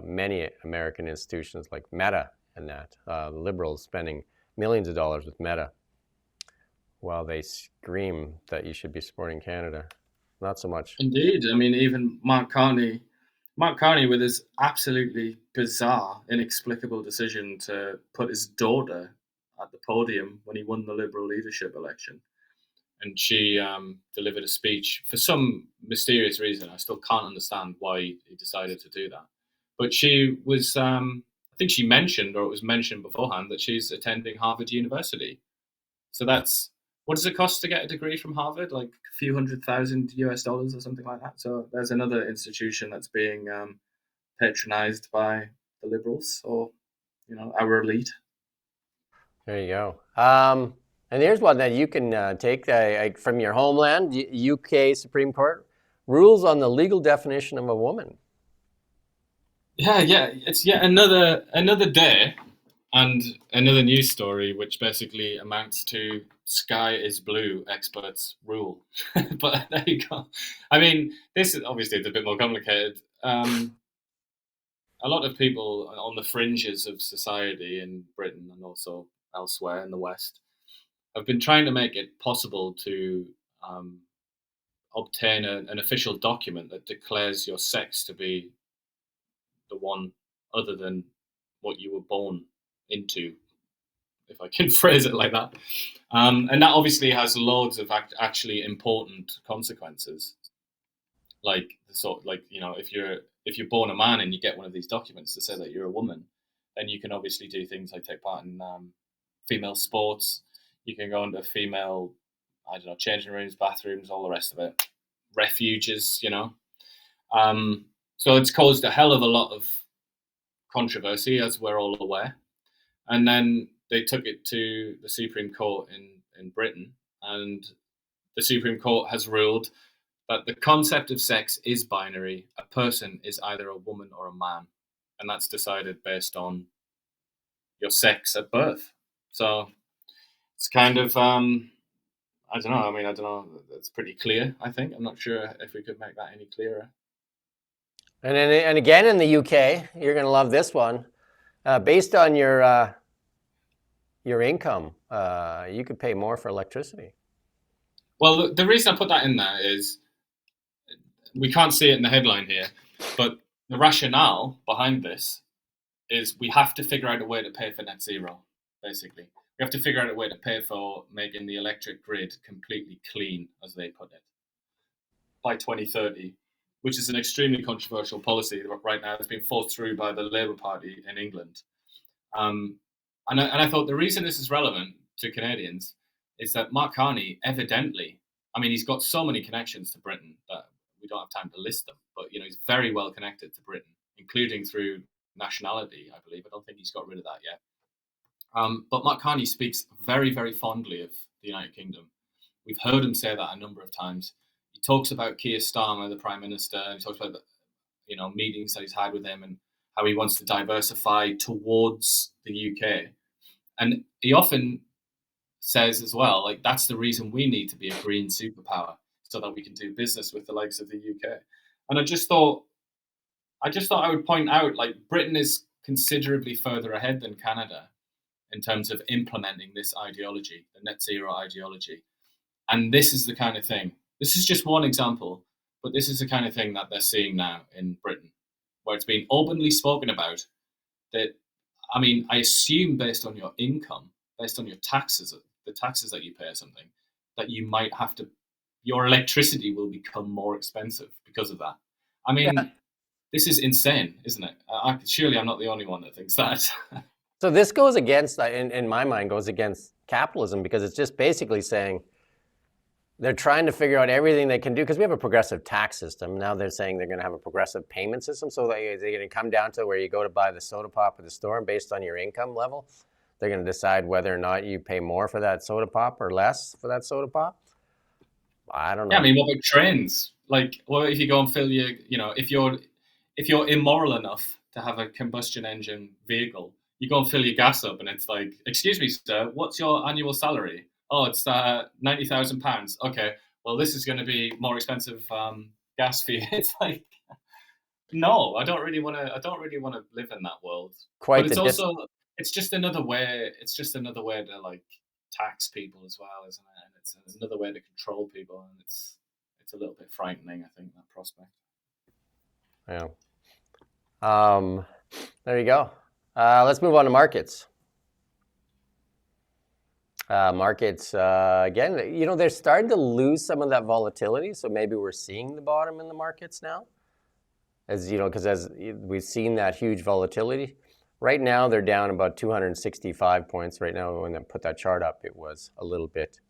many American institutions like Meta and that the Liberals spending millions of dollars with Meta, while they scream that you should be supporting Canada. Not so much. Indeed. I mean, even Mark Carney with his absolutely bizarre, inexplicable decision to put his daughter at the podium when he won the Liberal leadership election. And she delivered a speech for some mysterious reason. I still can't understand why he decided to do that. But she was, I think she mentioned, or it was mentioned beforehand, that she's attending Harvard University. So what does it cost to get a degree from Harvard? Like a few $100,000 US or something like that. So there's another institution that's being patronized by the Liberals, or our elite. There you go. And here's one that you can take from your homeland, UK Supreme Court, rules on the legal definition of a woman. Yeah. It's yet another day and another news story, which basically amounts to sky is blue experts rule. But there you go. I mean, this is obviously it's a bit more complicated. A lot of people on the fringes of society in Britain and also elsewhere in the West have been trying to make it possible to obtain an official document that declares your sex to be the one other than what you were born into, if I can phrase it like that. And that obviously has loads of actually important consequences. If you're born a man and you get one of these documents to say that you're a woman, then you can obviously do things like take part in female sports. You can go into female, changing rooms, bathrooms, all the rest of it. Refuges, So it's caused a hell of a lot of controversy, as we're all aware. And then they took it to the Supreme Court in Britain, and the Supreme Court has ruled that the concept of sex is binary. A person is either a woman or a man, and that's decided based on your sex at birth. So it's kind of, I don't know. It's pretty clear, I think. I'm not sure if we could make that any clearer. And again, in the UK, you're going to love this one. Based on your income, you could pay more for electricity. Well, the reason I put that in there is we can't see it in the headline here, but the rationale behind this is we have to figure out a way to pay for net zero, basically. We have to figure out a way to pay for making the electric grid completely clean, as they put it, by 2030, which is an extremely controversial policy right now that's been forced through by the Labour Party in England. And I thought the reason this is relevant to Canadians is that Mark Carney, evidently, he's got so many connections to Britain that we don't have time to list them, but he's very well connected to Britain, including through nationality, I believe. I don't think he's got rid of that yet. But Mark Carney speaks very, very fondly of the United Kingdom. We've heard him say that a number of times. He talks about Keir Starmer, the Prime Minister, and he talks about the meetings that he's had with him and how he wants to diversify towards the UK. And he often says as well, like, that's the reason we need to be a green superpower, so that we can do business with the likes of the UK. And I just thought I would point out, like, Britain is considerably further ahead than Canada in terms of implementing this ideology, the net zero ideology. And this is the kind of thing, this is just one example, but this is the kind of thing that they're seeing now in Britain, where it's being openly spoken about that, I assume based on your income, based on your taxes, the taxes that you pay or something, that you might have to, your electricity will become more expensive because of that. This is insane, isn't it? Surely I'm not the only one that thinks that. So this goes against, in my mind, goes against capitalism, because it's just basically saying they're trying to figure out everything they can do, because we have a progressive tax system. Now they're saying they're going to have a progressive payment system. So they're going to come down to where you go to buy the soda pop at the store, and based on your income level, they're going to decide whether or not you pay more for that soda pop or less for that soda pop. I don't know. Yeah, what about trains? Like, what if you go and fill if you're immoral enough to have a combustion engine vehicle, you go and fill your gas up, and it's like, excuse me, sir, what's your annual salary? Oh, it's £90,000. Okay, well, this is going to be more expensive gas for you. It's like, no, I don't really want to live in that world. Quite But it's the also, it's just another way. It's just another way to like tax people as well, isn't it? And it's another way to control people, and it's a little bit frightening, I think, that prospect. Yeah. There you go. Let's move on to markets. Markets, again, they're starting to lose some of that volatility. So maybe we're seeing the bottom in the markets now. Because as we've seen that huge volatility. Right now, they're down about 265 points. Right now, when I put that chart up, it was a little bit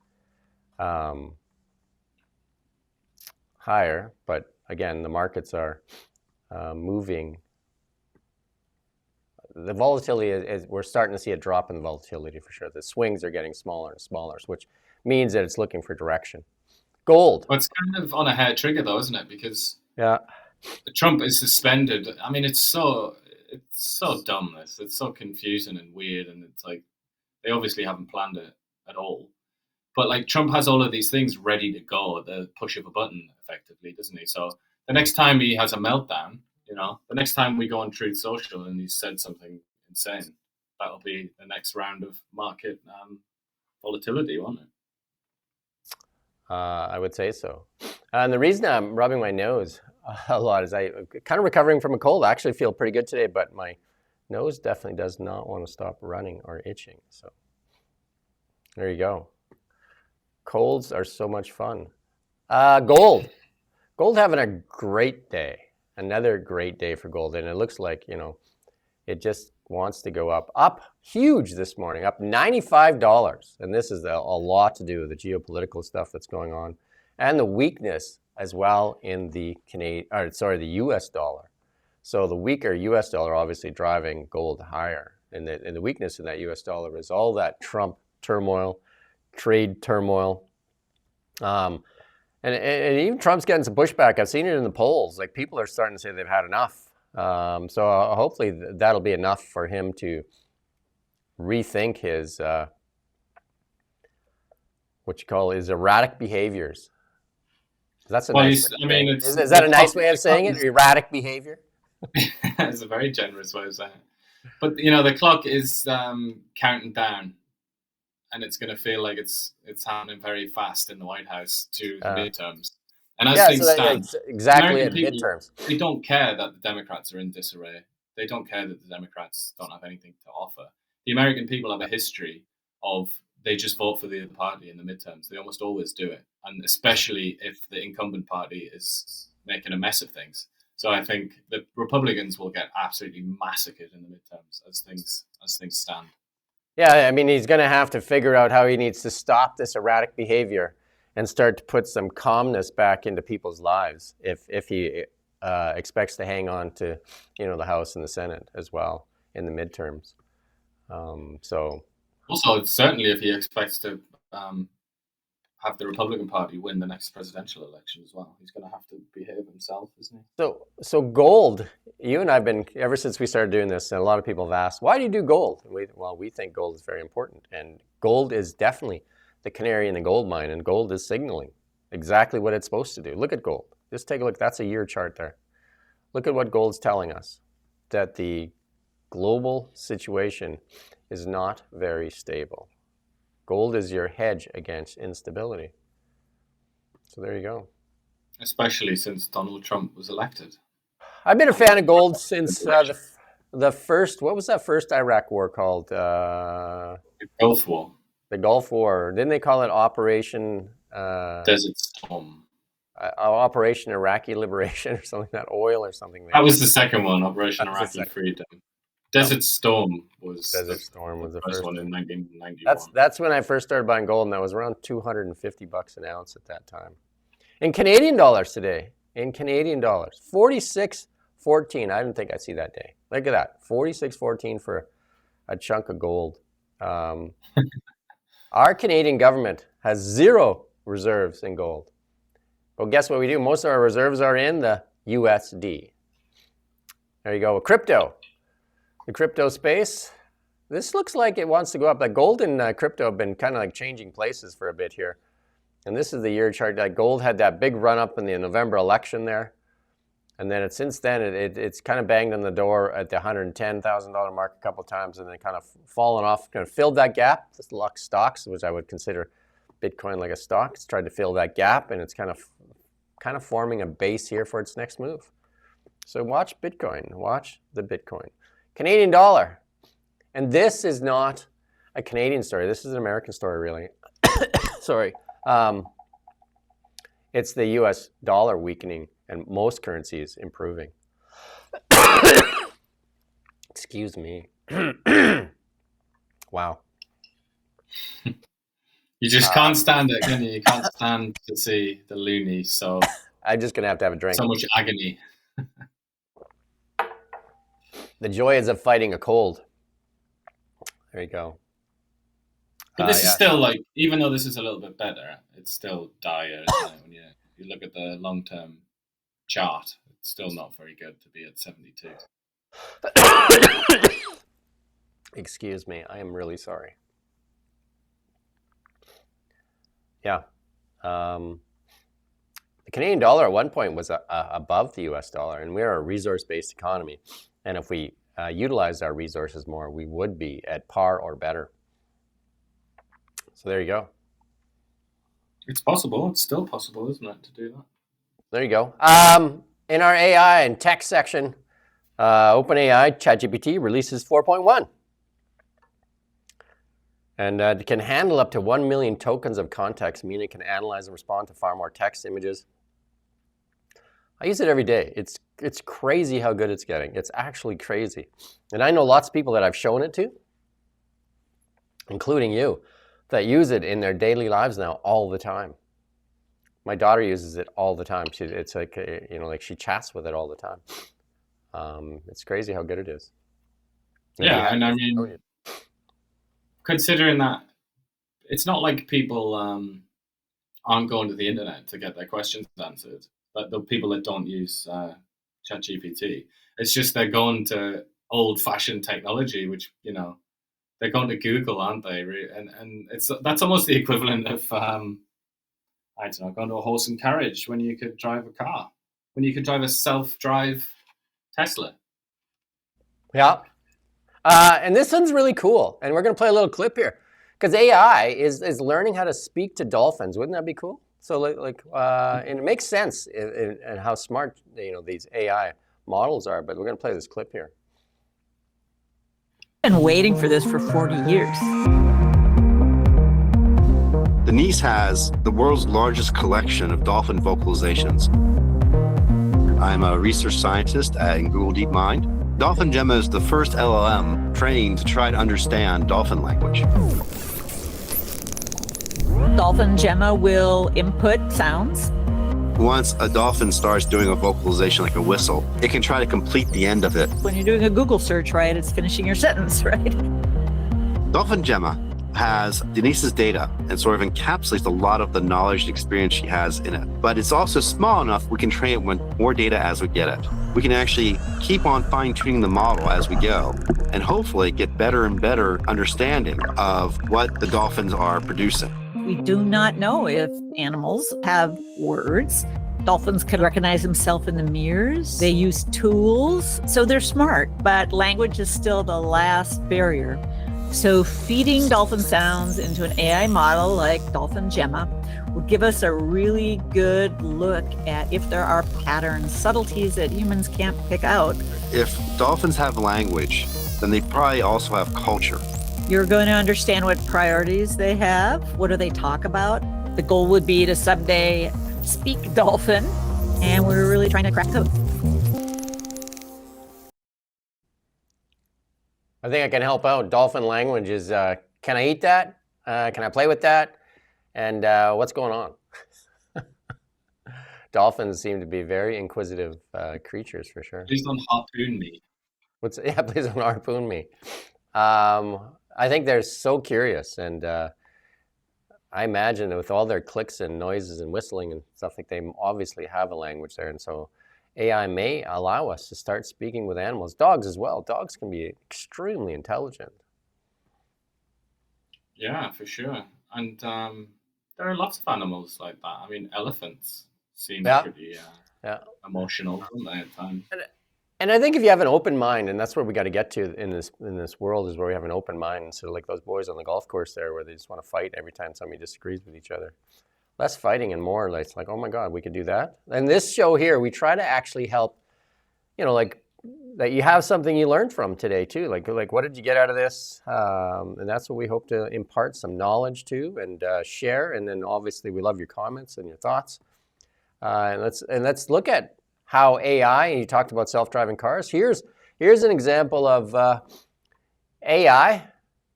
higher. But again, the markets are moving. The volatility is we're starting to see a drop in the volatility for sure. The swings are getting smaller and smaller, which means that it's looking for direction. Gold. Well, it's kind of on a hair trigger, though, isn't it? Because Trump is suspended. I mean, it's so dumb. It's so confusing and weird, and it's like they obviously haven't planned it at all. But like Trump has all of these things ready to go at the push of a button, effectively, doesn't he? So the next time he has a meltdown, the next time we go on Truth Social and he's said something insane, that'll be the next round of market volatility, won't it? I would say so. And the reason I'm rubbing my nose a lot is I'm kind of recovering from a cold. I actually feel pretty good today, but my nose definitely does not want to stop running or itching. So there you go. Colds are so much fun. Gold. Gold having a great day. Another great day for gold. And it looks like, it just wants to go up huge this morning, up $95. And this is a lot to do with the geopolitical stuff that's going on and the weakness as well in the the US dollar. So the weaker US dollar obviously driving gold higher. And the weakness in that US dollar is all that Trump turmoil, trade turmoil. And even Trump's getting some pushback. I've seen it in the polls. Like people are starting to say they've had enough. So hopefully that'll be enough for him to rethink his his erratic behaviors. That's a nice. Is that a nice way of saying it? Erratic behavior. It's a very generous way of saying it. But the clock is counting down. And it's going to feel like it's happening very fast in the White House to the midterms. And as things stand, exactly at midterms, they don't care that the Democrats are in disarray. They don't care that the Democrats don't have anything to offer. The American people have a history of they just vote for the other party in the midterms. They almost always do it, and especially if the incumbent party is making a mess of things. So I think the Republicans will get absolutely massacred in the midterms as things stand. Yeah, I mean, he's going to have to figure out how he needs to stop this erratic behavior and start to put some calmness back into people's lives if he expects to hang on to, the House and the Senate as well in the midterms. So also, certainly if he expects to have the Republican Party win the next presidential election as well, he's going to have to behave himself, isn't he? So gold, you and I've been, ever since we started doing this, and a lot of people have asked, why do you do gold? We think gold is very important. And gold is definitely the canary in the gold mine, and gold is signaling exactly what it's supposed to do. Look at gold. Just take a look. That's a year chart there. Look at what gold's telling us, that the global situation is not very stable. Gold is your hedge against instability. So there you go. Especially since Donald Trump was elected. I've been a fan of gold since the first, what was that first Iraq war called? The Gulf War. The Gulf War. Didn't they call it Operation... Desert Storm. Operation Iraqi Liberation or something, that oil or something. That was the second one, Operation Iraqi Freedom. Desert Storm was the first one in 1991. That's when I first started buying gold, and that was around $250 an ounce at that time. In Canadian dollars today, 46.14. I didn't think I'd see that day. Look at that, 46.14 for a chunk of gold. Our Canadian government has zero reserves in gold. But guess what we do? Most of our reserves are in the USD. There you go. Crypto. The crypto space, This looks like it wants to go up. Like gold and crypto have been kind of like changing places for a bit here. And this is the year chart. Like gold had that big run up in the November election there. And then since then, it's kind of banged on the door at the $110,000 mark a couple of times, and then kind of fallen off, kind of filled that gap. This Lux stocks, which I would consider Bitcoin like a stock, it's tried to fill that gap, and it's kind of forming a base here for its next move. So watch Bitcoin, watch the Bitcoin. Canadian dollar. And this is not a Canadian story. This is an American story, really. Sorry. It's the US dollar weakening and most currencies improving. Excuse me. Wow. You just can't stand it, can you? You can't stand to see the loonies, so I'm just going to have a drink. so much agony. The joys of fighting a cold. There you go. But this is still like, even though this is a little bit better, it's still dire. When you look at the long-term chart, it's still not very good to be at 72. Excuse me, I am really sorry. Yeah. The Canadian dollar at one point was above the US dollar, and we're a resource-based economy. And if we utilized our resources more, we would be at par or better. So there you go. It's possible. It's still possible, isn't it, to do that? There you go. In our AI and tech section, OpenAI ChatGPT releases 4.1. And it can handle up to 1 million tokens of context, meaning it can analyze and respond to far more text, images. I use it every day. It's crazy how good it's getting. It's actually crazy. And I know lots of people that I've shown it to, including you, that use it in their daily lives now all the time. My daughter uses it all the time. It's like, like she chats with it all the time. It's crazy how good it is. Yeah, and I mean, considering that it's not like people aren't going to the internet to get their questions answered, but the people that don't use ChatGPT, it's just they're going to old-fashioned technology, which, they're going to Google, aren't they? And that's almost the equivalent of, I don't know, going to a horse and carriage when you could drive a car, when you could drive a self-drive Tesla. Yeah. And this one's really cool. And we're going to play a little clip here. Because AI is learning how to speak to dolphins. Wouldn't that be cool? So and it makes sense in how smart these AI models are. But we're going to play this clip here. Been waiting for this for 40 years. Denise has the world's largest collection of dolphin vocalizations. I'm a research scientist at Google DeepMind. Dolphin Gemma is the first LLM trained to try to understand dolphin language. Dolphin Gemma will input sounds. Once a dolphin starts doing a vocalization like a whistle, it can try to complete the end of it. When you're doing a Google search, right, it's finishing your sentence, right? Dolphin Gemma has Denise's data and sort of encapsulates a lot of the knowledge and experience she has in it. But it's also small enough we can train it with more data as we get it. We can actually keep on fine-tuning the model as we go and hopefully get better and better understanding of what the dolphins are producing. We do not know if animals have words. Dolphins can recognize themselves in the mirrors. They use tools, so they're smart, but language is still the last barrier. So feeding dolphin sounds into an AI model like Dolphin Gemma will give us a really good look at if there are patterns, subtleties that humans can't pick out. If dolphins have language, then they probably also have culture. You're going to understand what priorities they have. What do they talk about? The goal would be to someday speak dolphin, and we're really trying to crack code. I think I can help out. Dolphin language is, can I eat that? Can I play with that? And what's going on? Dolphins seem to be very inquisitive creatures for sure. Please don't harpoon me. Please don't harpoon me. I think they're so curious, and I imagine that with all their clicks and noises and whistling and stuff, like they obviously have a language there, and so AI may allow us to start speaking with animals, dogs as well. Dogs can be extremely intelligent. Yeah, for sure. And there are lots of animals like that. I mean, elephants seem Yeah. pretty Yeah. emotional, don't they, at times? And I think if you have an open mind, and that's where we got to get to in this world, is where we have an open mind. So like those boys on the golf course there, where they just want to fight every time somebody disagrees with each other. Less fighting and more like, oh my God, we could do that. And this show here, we try to actually help, like that you have something you learned from today too. Like what did you get out of this? And that's what we hope to impart some knowledge to and share. And then obviously we love your comments and your thoughts. And let's look at how AI, and you talked about self-driving cars. Here's an example of AI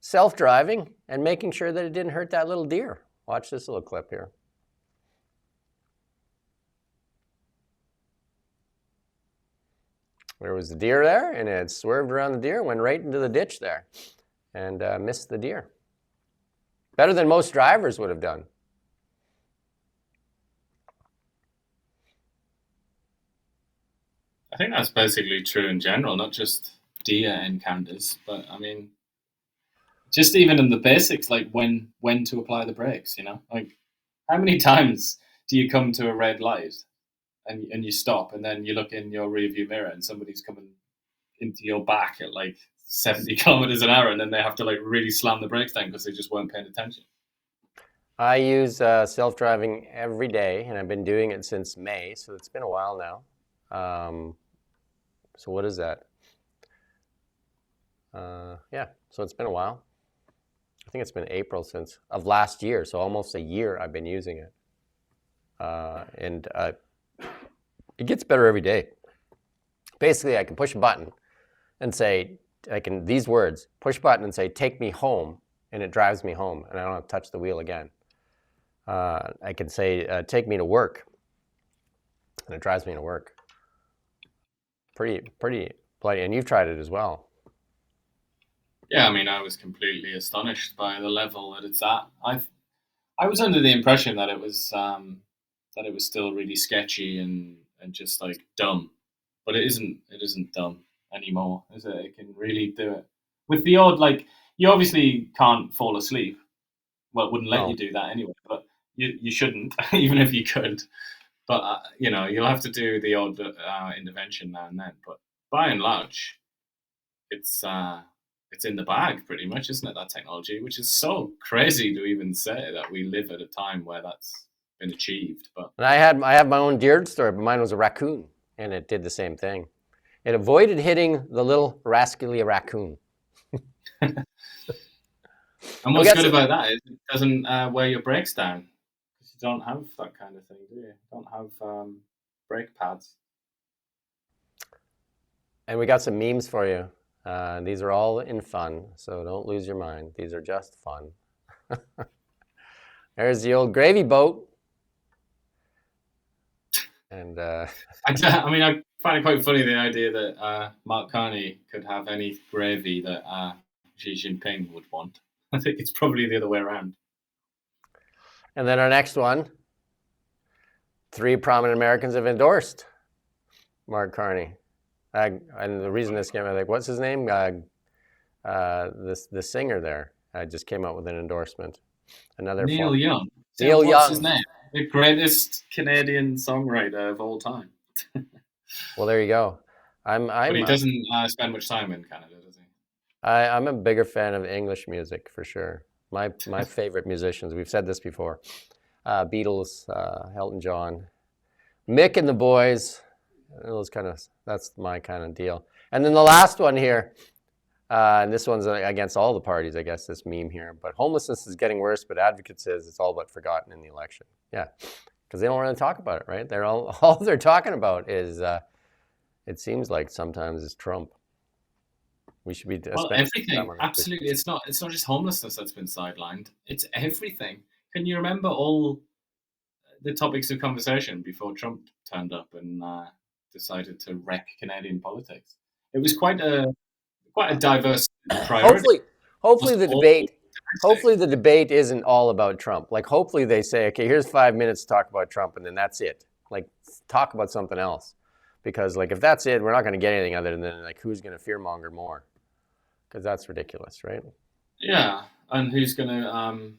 self-driving and making sure that it didn't hurt that little deer. Watch this little clip here. There was the deer there, and it swerved around the deer, went right into the ditch there, and missed the deer. Better than most drivers would have done. I think that's basically true in general, not just deer encounters, but I mean, just even in the basics, like when to apply the brakes, like how many times do you come to a red light and you stop and then you look in your rearview mirror and somebody's coming into your back at like 70 kilometers an hour and then they have to like really slam the brakes down because they just weren't paying attention. I use self-driving every day, and I've been doing it since May, so it's been a while now. So what is that? Yeah, so it's been a while. I think it's been April of last year, so almost a year I've been using it. And it gets better every day. Basically, I can push a button and say, these words, push button and say, take me home, and it drives me home, and I don't have to touch the wheel again. I can say, take me to work, and it drives me to work. Pretty bloody, and you've tried it as well. Yeah, I mean, I was completely astonished by the level that it's at. I was under the impression that it was still really sketchy and just like dumb, but it isn't dumb anymore, is it? It can really do it with the odd, like, you obviously can't fall asleep. Well, it wouldn't let you do that anyway, but you shouldn't, even if you could. But you'll have to do the odd intervention now and then. But by and large, it's in the bag pretty much, isn't it? That technology, which is so crazy to even say that we live at a time where that's been achieved. But and I have my own deer story, but mine was a raccoon, and it did the same thing. It avoided hitting the little rascally raccoon. And what's good about that is it doesn't wear your brakes down. You don't have that kind of thing, do you? You don't have brake pads. And we got some memes for you. These are all in fun, so don't lose your mind. These are just fun. There's the old gravy boat. And I mean, I find it quite funny, the idea that Mark Carney could have any gravy that Xi Jinping would want. I think it's probably the other way around. And then our next one, 3 prominent Americans have endorsed Mark Carney. And the reason this came out, like, what's his name? The singer there just came out with an endorsement. Neil Young. Neil Young. What's his name? The greatest Canadian songwriter of all time. Well, there you go. But he doesn't spend much time in Canada, does he? I'm a bigger fan of English music for sure. My favorite musicians, we've said this before, Beatles, Elton John, Mick and the Boys, that's my kind of deal. And then the last one here, and this one's against all the parties, I guess, this meme here, but homelessness is getting worse, but advocate says it's all but forgotten in the election. Yeah, because they don't really talk about it, right? All they're talking about is, it seems like sometimes, is Trump. We should be everything. Absolutely, it's not just homelessness that's been sidelined. It's everything. Can you remember all the topics of conversation before Trump turned up and decided to wreck Canadian politics? It was quite a diverse priority. Hopefully the debate isn't all about Trump. Like, hopefully they say, okay, here's 5 minutes to talk about Trump, and then that's it. Like, talk about something else, because like if that's it, we're not going to get anything other than like who's going to fearmonger more. Because that's ridiculous, right? Yeah, and who's going to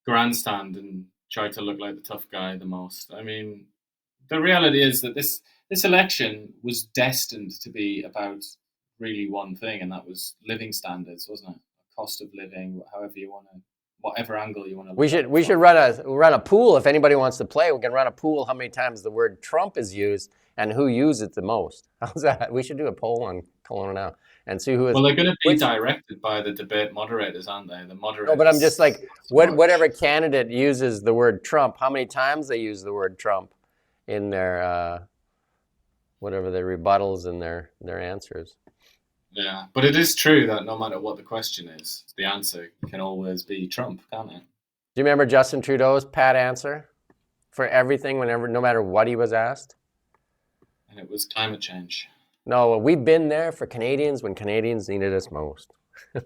grandstand and try to look like the tough guy the most? I mean, the reality is that this election was destined to be about really one thing, and that was living standards, wasn't it? Cost of living, however you want to, whatever angle you want to. We should run a pool if anybody wants to play. We can run a pool how many times the word Trump is used and who uses it the most. How's that? We should do a poll on Kelowna now and see who is. Well, they're going to be directed by the debate moderators, aren't they? The moderators. No, but I'm just like, whatever candidate uses the word Trump, how many times they use the word Trump in their whatever their rebuttals and their answers. Yeah, but it is true that no matter what the question is, the answer can always be Trump, can't it? Do you remember Justin Trudeau's pat answer for everything, no matter what he was asked? And it was climate change. No, we've been there for Canadians when Canadians needed us most,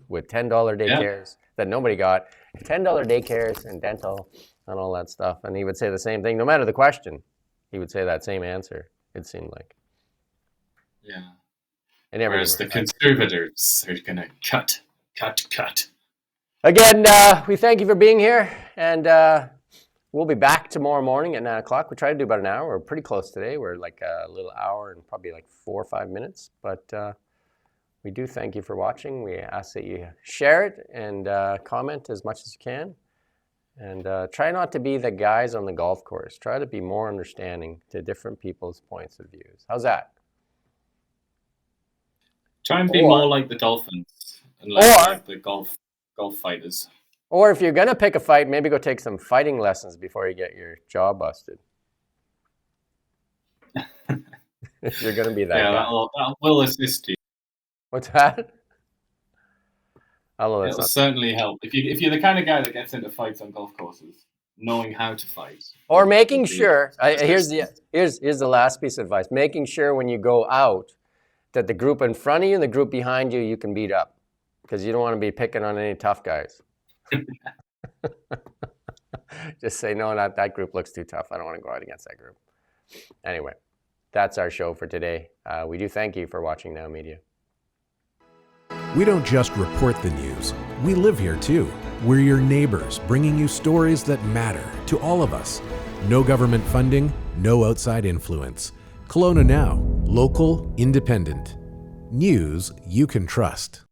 with $10 daycares that nobody got, $10 daycares and dental and all that stuff. And he would say the same thing, no matter the question. He would say that same answer, it seemed like. Yeah. Whereas the conservatives are going to cut. Again, we thank you for being here, and we'll be back tomorrow morning at 9 o'clock. We try to do about an hour. We're pretty close today. We're like a little hour and probably like 4 or 5 minutes, but we do thank you for watching. We ask that you share it and comment as much as you can, and try not to be the guys on the golf course. Try to be more understanding to different people's points of views. How's that? Try and be more like the dolphins and like the golf fighters. Or if you're going to pick a fight, maybe go take some fighting lessons before you get your jaw busted. If you're going to be that guy. That will assist you. What's that? It'll certainly help. If you're the kind of guy that gets into fights on golf courses, knowing how to fight. Or making sure, here's the last piece of advice, making sure when you go out that the group in front of you and the group behind you, you can beat up, because you don't want to be picking on any tough guys. Just say, no, not that group looks too tough. I don't want to go out against that group. Anyway, that's our show for today. We do thank you for watching NowMedia. We don't just report the news. We live here too. We're your neighbors, bringing you stories that matter to all of us. No government funding, no outside influence. Kelowna Now, local, independent. News you can trust.